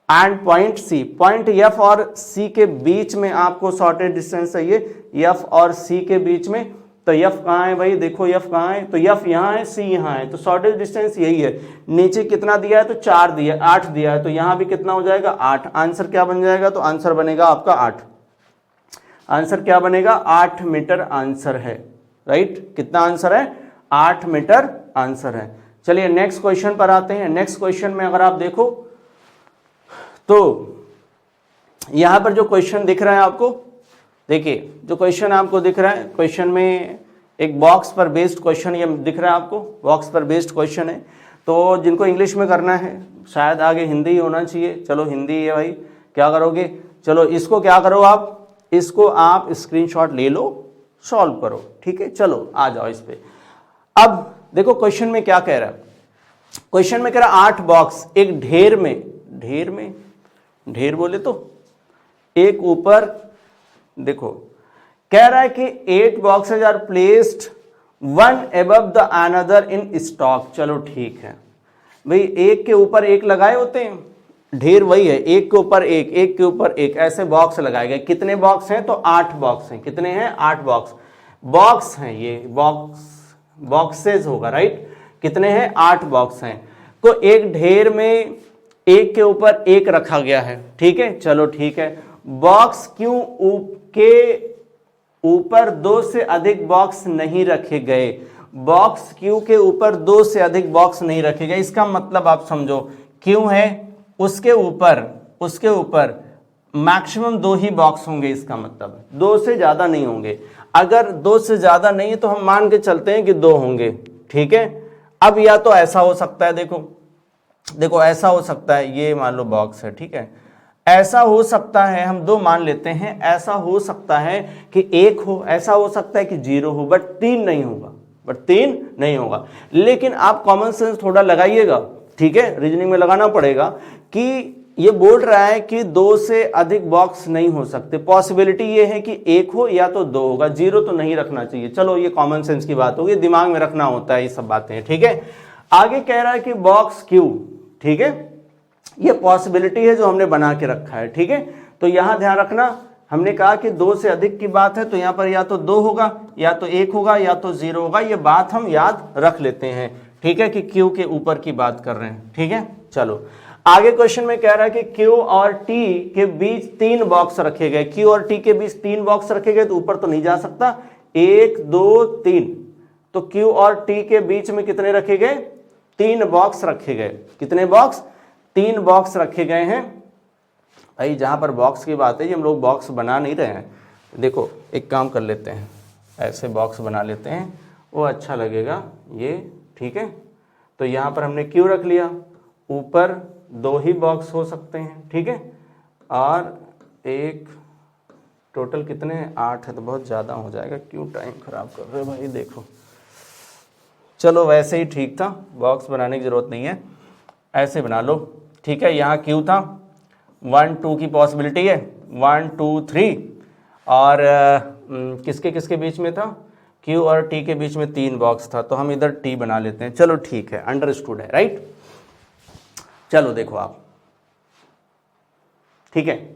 and point C. Point F और सी के बीच में आपको शॉर्टेस्ट डिस्टेंस चाहिए, एफ और सी के बीच में। तो एफ कहाँ है भाई, देखो एफ कहाँ है, तो एफ यहाँ है, सी यहाँ है, तो शॉर्टेस्ट डिस्टेंस यही है। नीचे कितना दिया है, तो 4 दिया, 8 दिया है, तो यहाँ भी कितना हो जाएगा, 8। आंसर क्या बन जाएगा, तो आंसर बनेगा आपका 8। आंसर क्या बनेगा, 8 मीटर आंसर है, राइट। कितना आंसर है, 8 मीटर आंसर है। चलिए नेक्स्ट क्वेश्चन पर आते हैं। नेक्स्ट क्वेश्चन में अगर आप देखो तो यहां पर जो क्वेश्चन दिख रहा है आपको, देखिए जो क्वेश्चन आपको दिख रहा है, क्वेश्चन में एक बॉक्स पर बेस्ड क्वेश्चन ये दिख रहा है आपको, बॉक्स पर बेस्ड क्वेश्चन है। तो जिनको इंग्लिश में करना है, शायद आगे हिंदी होना चाहिए, चलो हिंदी है भाई, क्या करोगे, चलो इसको क्या करो आप, इसको आप स्क्रीनशॉट ले लो, सॉल्व करो, ठीक है। चलो आ जाओ इस पे। अब देखो क्वेश्चन में क्या कह रहा है, क्वेश्चन में कह रहा है 8 बॉक्स एक ढेर में, ढेर बोले तो एक ऊपर, देखो कह रहा है कि 8 boxes are placed one above the another in stock. चलो ठीक है भाई, एक के ऊपर एक लगाए होते हैं, ढेर वही है, एक के ऊपर एक, एक के ऊपर एक, ऐसे बॉक्स लगाए गए। कितने बॉक्स हैं, तो 8 बॉक्स हैं। कितने हैं, 8 बॉक्स, बॉक्स हैं ये, बॉक्सेज होगा, राइट। कितने हैं, 8 बॉक्स हैं। तो एक ढेर में एक के ऊपर एक रखा गया है, ठीक है, चलो ठीक है। बॉक्स क्यों के ऊपर 2 से अधिक बॉक्स नहीं रखे गए, बॉक्स क्यू के ऊपर 2 से अधिक बॉक्स नहीं रखे गए, इसका मतलब आप समझो, क्यों है उसके ऊपर मैक्सिमम 2 ही बॉक्स होंगे, इसका मतलब 2 से ज्यादा नहीं होंगे। अगर 2 से ज्यादा नहीं है तो हम मान के चलते हैं कि 2 होंगे, ठीक है। अब या तो ऐसा हो सकता है, देखो ऐसा हो सकता है, ये मान लो बॉक्स है, ठीक है, ऐसा हो सकता है, हम 2 मान लेते हैं, ऐसा हो सकता है कि 1 हो, ऐसा हो सकता है कि 0 हो, बट 3 नहीं होगा। लेकिन आप कॉमन सेंस थोड़ा लगाइएगा, ठीक है, रीजनिंग में लगाना पड़ेगा कि ये बोल रहा है कि 2 से अधिक बॉक्स नहीं हो सकते। पॉसिबिलिटी ये है कि 1 हो या तो 2 होगा, 0 तो नहीं रखना चाहिए। चलो ये कॉमन सेंस की बात होगी, दिमाग में रखना होता है ये सब बातें, ठीक है। आगे कह रहा है कि बॉक्स क्यू, ठीक है, ये पॉसिबिलिटी है जो हमने बना के रखा है, ठीक है। तो यहां ध्यान रखना, हमने कहा कि 2 से अधिक की बात है, तो यहां पर या तो 2 होगा, या तो 1 होगा, या तो 0 होगा, ये बात हम याद रख लेते हैं, ठीक है, कि क्यू के ऊपर की बात कर रहे हैं, ठीक है। चलो आगे क्वेश्चन में कह रहा है कि क्यू और टी के बीच 3 बॉक्स रखे गए, क्यू और टी के बीच 3 बॉक्स रखे गए, तो ऊपर तो नहीं जा सकता, 1 2 3, तो क्यू और टी के बीच में कितने रखे गए, 3 बॉक्स रखे गए। कितने बॉक्स, 3 बॉक्स रखे गए हैं। भाई जहां पर बॉक्स की बात है, ये हम लोग बॉक्स बना नहीं रहे हैं, देखो एक काम कर लेते हैं, ऐसे बॉक्स बना लेते हैं, वो अच्छा लगेगा ये, ठीक है। तो यहां पर हमने क्यू रख लिया, ऊपर 2 ही बॉक्स हो सकते हैं, ठीक है, और 1 टोटल कितने हैं, 8 है, तो बहुत ज़्यादा हो जाएगा, क्यों टाइम ख़राब कर रहे हो भाई। देखो चलो वैसे ही ठीक था, बॉक्स बनाने की ज़रूरत नहीं है, ऐसे बना लो, ठीक है। यहाँ क्यू था, 1 2 की पॉसिबिलिटी है, 1 2 3, और किसके किसके बीच में था, क्यू और टी के बीच में 3 बॉक्स था, तो हम इधर टी बना लेते हैं। चलो ठीक है, अंडरस्टूड है, राइट। चलो देखो आप, ठीक है।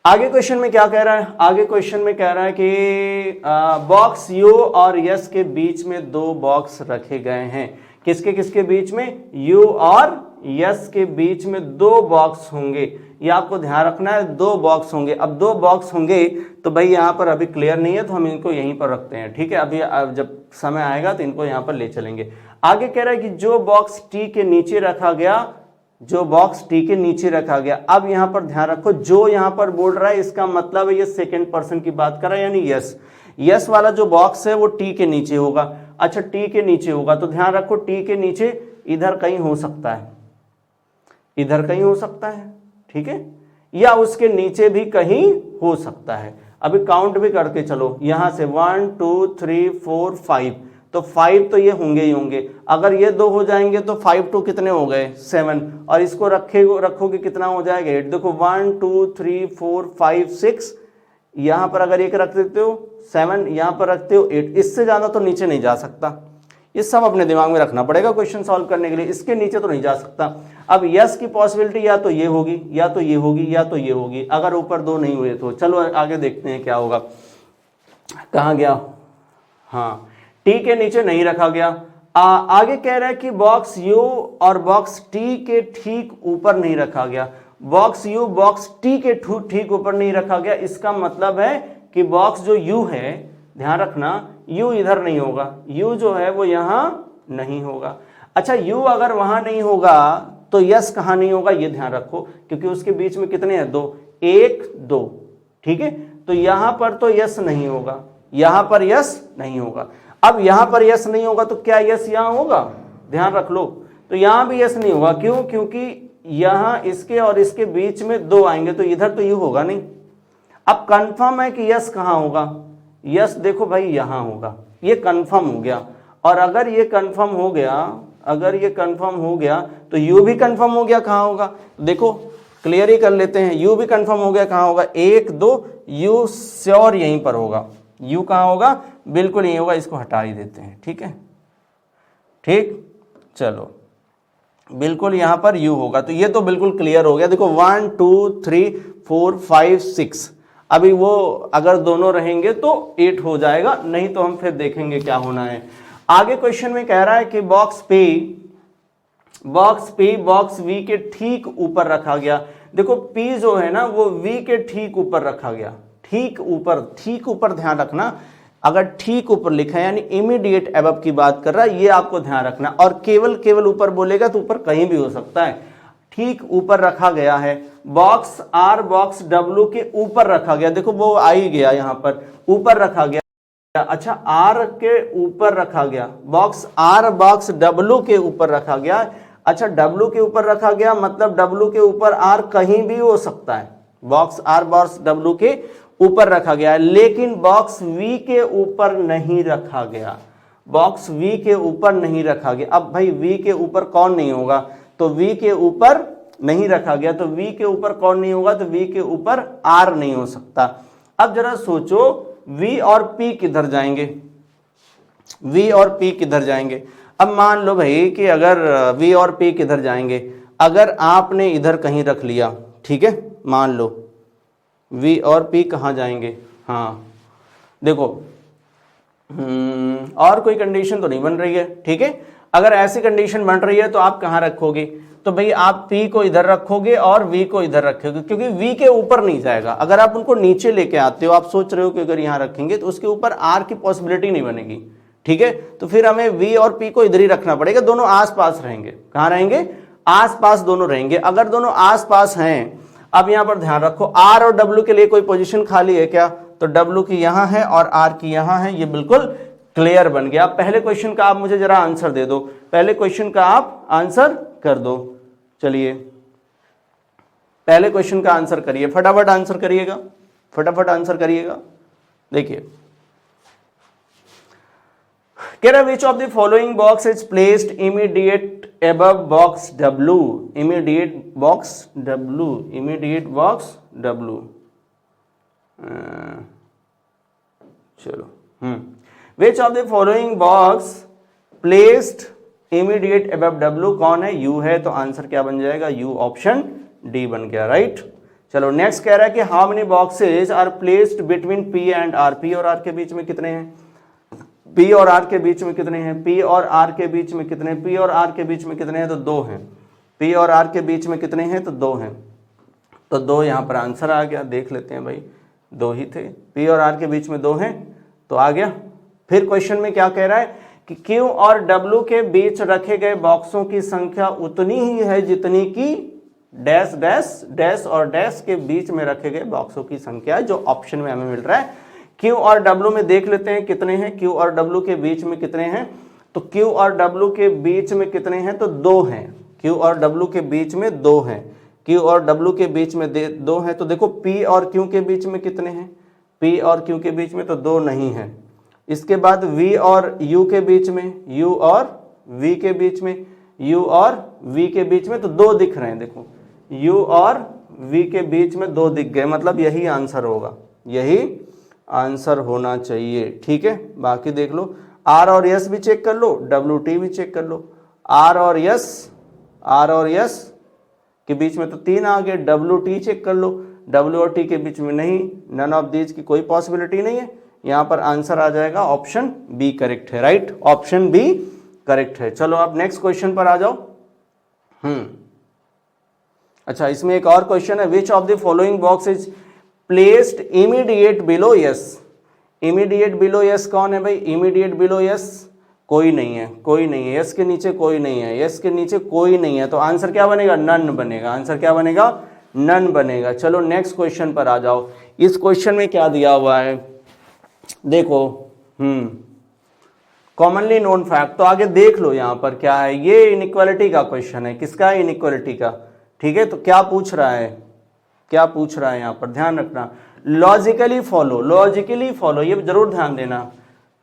आगे क्वेश्चन में क्या कह रहा है, आगे क्वेश्चन में कह रहा है कि बॉक्स यू और यस के बीच में 2 बॉक्स रखे गए हैं। किसके किसके बीच में, यू और यस के बीच में 2 बॉक्स होंगे, ये आपको ध्यान रखना है, 2 बॉक्स होंगे। अब 2 बॉक्स होंगे तो भाई यहाँ पर अभी क्लियर नहीं है, तो हम इनको यहीं पर रखते हैं, ठीक है। अभी जब समय आएगा तो इनको यहाँ पर ले चलेंगे। आगे कह रहा है कि जो बॉक्स टी के नीचे रखा गया, जो बॉक्स टी के नीचे रखा गया। अब यहां पर ध्यान रखो, जो यहां पर बोल रहा है इसका मतलब है ये सेकंड पर्सन की बात कर रहा है, यानी यस। यस वाला जो बॉक्स है वो टी के नीचे होगा। अच्छा, टी के नीचे होगा तो ध्यान रखो, टी के नीचे इधर कहीं हो सकता है, इधर कहीं हो सकता है, ठीक है, या उसके नीचे भी कहीं हो सकता है। अभी काउंट भी करके चलो, यहां से 1 2 3 4 5, तो 5 तो ये होंगे ही होंगे। अगर ये 2 हो जाएंगे तो 5 2 कितने हो गए, 7, और इसको रखोगे कितना हो जाएगा, 8। देखो 1 2 3 4 5 6, यहां पर अगर एक रख देते हो 7, यहां पर रखते हो 8, इससे ज्यादा तो नीचे नहीं जा सकता। ये सब अपने दिमाग में रखना पड़ेगा क्वेश्चन सॉल्व करने के लिए, इसके नीचे तो नहीं जा सकता। अब यस की पॉसिबिलिटी या तो ये होगी, या तो ये होगी, या तो ये होगी, अगर ऊपर 2 नहीं हुए तो। चलो आगे देखते हैं क्या होगा। कहाँ गया, हाँ, टी के नीचे नहीं रखा गया। आगे कह रहा है कि बॉक्स यू और बॉक्स टी के ठीक ऊपर नहीं रखा गया। बॉक्स यू बॉक्स टी के ठीक ऊपर नहीं रखा गया, इसका मतलब है कि बॉक्स जो यू है, ध्यान रखना, यू इधर नहीं होगा, यू जो है वो यहां नहीं होगा। अच्छा, यू अगर वहां नहीं होगा तो यस कहां नहीं होगा, ये ध्यान रखो, क्योंकि उसके बीच में कितने हैं, 2, 1 2, ठीक है। तो यहां पर तो यस नहीं होगा, यहां पर यस नहीं होगा। अब यहां पर यस नहीं होगा तो क्या यस यहां होगा, ध्यान रख लो। तो यहां भी यस नहीं होगा, क्यों, क्योंकि यहां इसके और इसके बीच में 2 आएंगे, तो इधर तो यू होगा नहीं। अब कंफर्म है कि यस कहां होगा, यस देखो भाई यहां होगा, ये कंफर्म हो गया। और अगर ये कंफर्म हो गया, अगर ये कंफर्म हो गया तो यू भी कंफर्म हो गया, कहां होगा, देखो क्लियर ही कर लेते हैं। यू भी कंफर्म हो गया, कहां होगा, 1 2, यू श्योर यहीं पर होगा। यू कहां होगा, बिल्कुल यहीं होगा, इसको हटा ही देते हैं, ठीक है, ठीक। चलो बिल्कुल यहां पर यू होगा, तो ये तो बिल्कुल क्लियर हो गया। देखो 1 2 3 4 5 6, अभी वो अगर दोनों रहेंगे तो 8 हो जाएगा, नहीं तो हम फिर देखेंगे क्या होना है। आगे क्वेश्चन में कह रहा है कि बॉक्स पी बॉक्स वी के ठीक ऊपर रखा गया। देखो पी जो है ना वो वी के ठीक ऊपर रखा गया, ठीक ऊपर ध्यान रखना। अगर ठीक ऊपर लिखा है यानी इमीडिएट अबव की बात कर रहा है, ये आपको ध्यान रखना। और केवल ऊपर बोलेगा तो ऊपर कहीं भी हो सकता है, ठीक ऊपर रखा गया है। बॉक्स आर बॉक्स डब्ल्यू के ऊपर रखा गया, देखो वो आ ही गया, यहां पर ऊपर रखा गया। अच्छा, आर के ऊपर रखा गया, बॉक्स आर बॉक्स डब्ल्यू के ऊपर रखा गया। अच्छा, डब्ल्यू के ऊपर रखा गया मतलब डब्ल्यू के ऊपर आर कहीं भी हो सकता है, बॉक्स आर बॉक्स डब्ल्यू के ऊपर रखा गया है, लेकिन बॉक्स वी के ऊपर नहीं रखा गया, बॉक्स वी के ऊपर नहीं रखा गया। अब भाई वी के ऊपर कौन नहीं होगा, तो वी के ऊपर नहीं रखा गया, तो वी के ऊपर कौन नहीं होगा, तो वी के ऊपर आर नहीं हो सकता। अब जरा सोचो वी और पी किधर जाएंगे, वी और पी किधर जाएंगे। अब मान लो भाई कि अगर वी और पी किधर जाएंगे, अगर आपने इधर कहीं रख लिया, ठीक है, मान लो वी और पी कहाँ जाएंगे, हाँ देखो और कोई कंडीशन तो नहीं बन रही है, ठीक है। अगर ऐसी कंडीशन बन रही है तो आप कहाँ रखोगे, तो भाई आप P को इधर रखोगे और V को इधर रखोगे, क्योंकि V के ऊपर नहीं जाएगा। अगर आप उनको नीचे लेके आते हो, आप सोच रहे हो कि अगर यहाँ रखेंगे तो उसके ऊपर R की पॉसिबिलिटी नहीं बनेगी, ठीक है, तो फिर हमें V और P को इधर ही रखना पड़ेगा, दोनों आसपास रहेंगे। कहाँ रहेंगे, आसपास दोनों रहेंगे। अगर दोनों आसपास हैं, अब यहाँ पर ध्यान रखो R और W के लिए कोई पोजीशन खाली है क्या, तो W की यहाँ है और R की यहाँ है, ये बिल्कुल क्लियर बन गया। पहले क्वेश्चन का आप मुझे जरा आंसर दे दो, पहले क्वेश्चन का आप आंसर कर दो। चलिए पहले क्वेश्चन का आंसर करिए, फटाफट आंसर करिएगा। फटाफट आंसर करिएगा। देखिए कह रहा which of the following box is placed immediate above box W, immediate box W, immediate box W, चलो विच of the following box placed immediate above W, कौन है? U है, तो आंसर क्या बन जाएगा? U, ऑप्शन डी बन गया, राइट। चलो नेक्स्ट कह रहा है कि how many boxes are placed between P and R, P और R के बीच में कितने हैं? P और R के बीच में कितने हैं? P और R के बीच में कितने? P और R के बीच में कितने हैं? तो 2 हैं। P और R के बीच में कितने हैं? तो 2 हैं, तो 2 यहाँ पर आंसर आ गया। देख लेते हैं भाई, 2 ही थे, P और R के बीच में 2 हैं तो आ गया। फिर क्वेश्चन में क्या कह रहा है कि Q और W के बीच रखे गए बॉक्सों की संख्या उतनी ही है जितनी कि डैश डैश डैश और डैश के बीच में रखे गए बॉक्सों की संख्या है, जो ऑप्शन में हमें मिल रहा है। Q और W में देख लेते हैं कितने हैं, Q और W के बीच में कितने हैं, तो Q और W के बीच में कितने हैं, तो 2 हैं। Q और W के बीच में 2 हैं, Q और W के बीच में 2 हैं। तो देखो P और Q के बीच में कितने हैं? P और Q के बीच में तो 2 नहीं है। इसके बाद V और U के बीच में, U और V के बीच में, U और V के बीच में तो 2 दिख रहे हैं। देखो U और V के बीच में 2 दिख गए, मतलब यही आंसर होगा, यही आंसर होना चाहिए, ठीक है। बाकी देख लो, R और S भी चेक कर लो, WT भी चेक कर लो। R और S के बीच में तो 3 आ गए, WT चेक कर लो, W और T के बीच में नहीं, नन ऑफ दीज की कोई पॉसिबिलिटी नहीं है। यहाँ पर आंसर आ जाएगा ऑप्शन बी करेक्ट है, राइट, ऑप्शन बी करेक्ट है। चलो आप नेक्स्ट क्वेश्चन पर आ जाओ। अच्छा, इसमें एक और क्वेश्चन है, which of the following box is placed immediate below yes. Immediate below yes कौन है भाई? इमीडिएट बिलो यस कोई नहीं है, कोई नहीं है। यस के नीचे कोई नहीं है, यस के नीचे कोई नहीं है, तो आंसर क्या बनेगा? नन बनेगा। आंसर क्या बनेगा? नन बनेगा। चलो नेक्स्ट क्वेश्चन पर आ जाओ। इस क्वेश्चन में क्या दिया हुआ है देखो, कॉमनली नोन फैक्ट, तो आगे देख लो यहाँ पर क्या है। ये इनइक्वालिटी का क्वेश्चन है, किसका है? इनइक्वालिटी का, ठीक है। तो क्या पूछ रहा है, क्या पूछ रहा है यहाँ पर, ध्यान रखना। लॉजिकली फॉलो, लॉजिकली फॉलो, ये जरूर ध्यान देना।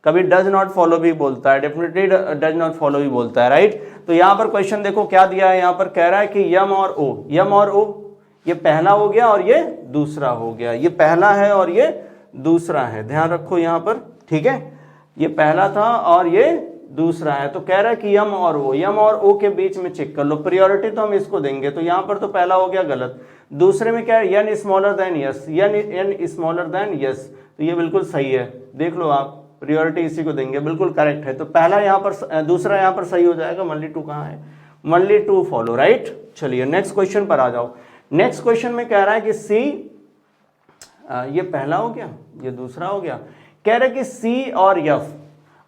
कभी डज नॉट फॉलो भी बोलता है, डेफिनेटली डज नॉट फॉलो भी बोलता है, राइट। तो यहाँ पर क्वेश्चन देखो क्या दिया है, यहाँ पर कह रहा है कि यम और ओ, यम और ओ, ये पहला हो गया और ये दूसरा हो गया, ये पहला है और ये दूसरा है, ध्यान रखो यहाँ पर, ठीक है। ये पहला था और ये दूसरा है, तो कह रहा है कि यम और ओ, यम और ओ के बीच में चेक कर लो। प्रायोरिटी तो हम इसको देंगे, तो यहाँ पर तो पहला हो गया गलत। दूसरे में क्या है? यन स्मॉलर देन यस, यन स्मॉलर देन यस, तो ये बिल्कुल सही है। देख लो आप, प्रायोरिटी इसी को देंगे, बिल्कुल करेक्ट है। तो पहला यहाँ पर, दूसरा यहाँ पर सही हो जाएगा। मल्ली 2 कहाँ है? मल्ली 2 फॉलो, राइट। चलिए नेक्स्ट क्वेश्चन पर आ जाओ। नेक्स्ट क्वेश्चन में कह रहा है कि सी, ये पहला हो गया, ये दूसरा हो गया। कह रहा है कि सी और एफ,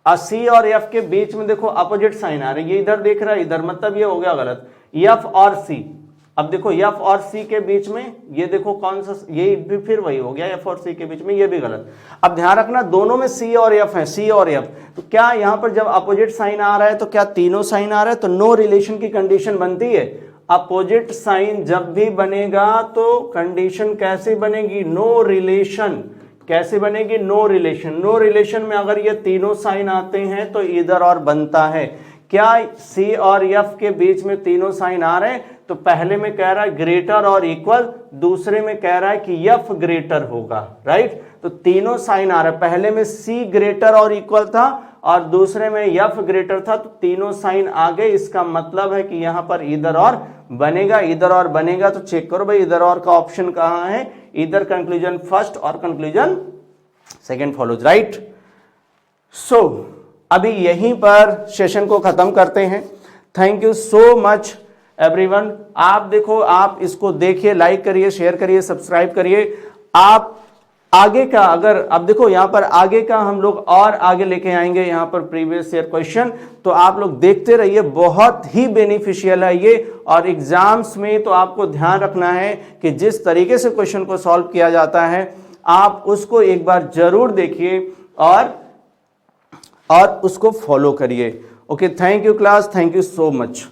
सी और एफ के बीच में देखो अपोजिट साइन आ रही है, ये इधर देख रहा है इधर, मतलब ये हो गया गलत। एफ और सी, अब देखो एफ और सी के बीच में, ये देखो कौन सा, ये भी फिर वही हो गया, एफ और सी के बीच में, ये भी गलत। अब ध्यान रखना दोनों में सी और एफ है, सी और एफ, तो क्या यहाँ पर जब अपोजिट साइन आ रहा है तो क्या तीनों साइन आ रहा है? तो नो रिलेशन की कंडीशन बनती है। अपोजिट साइन जब भी बनेगा तो कंडीशन कैसे बनेगी? No relation. कैसे बनेगी? No relation. नो रिलेशन में अगर ये तीनों साइन आते हैं तो इधर और बनता है। क्या सी और एफ के बीच में तीनों साइन आ रहे हैं? तो पहले में कह रहा है ग्रेटर और इक्वल, दूसरे में कह रहा है कि एफ ग्रेटर होगा, राइट। तो तीनों साइन आ रहा है, पहले में सी ग्रेटर और इक्वल था और दूसरे में एफ ग्रेटर था, तो तीनों साइन आ गए। इसका मतलब है कि यहां पर इधर और बनेगा, इधर और बनेगा। तो चेक करो भाई इधर और का ऑप्शन कहां है? इधर कंक्लूजन फर्स्ट और कंक्लूजन सेकंड फॉलोज, राइट। सो अभी यहीं पर सेशन को खत्म करते हैं। Thank you so much everyone. आप देखो, आप इसको देखिए, लाइक करिए, शेयर करिए, सब्सक्राइब करिए। आप आगे का, अगर अब देखो यहाँ पर आगे का हम लोग और आगे लेके आएंगे, यहाँ पर प्रीवियस ईयर क्वेश्चन, तो आप लोग देखते रहिए, बहुत ही बेनिफिशियल है ये। और एग्जाम्स में तो आपको ध्यान रखना है कि जिस तरीके से क्वेश्चन को सॉल्व किया जाता है, आप उसको एक बार जरूर देखिए और उसको फॉलो करिए। Okay, thank you class, thank you so much.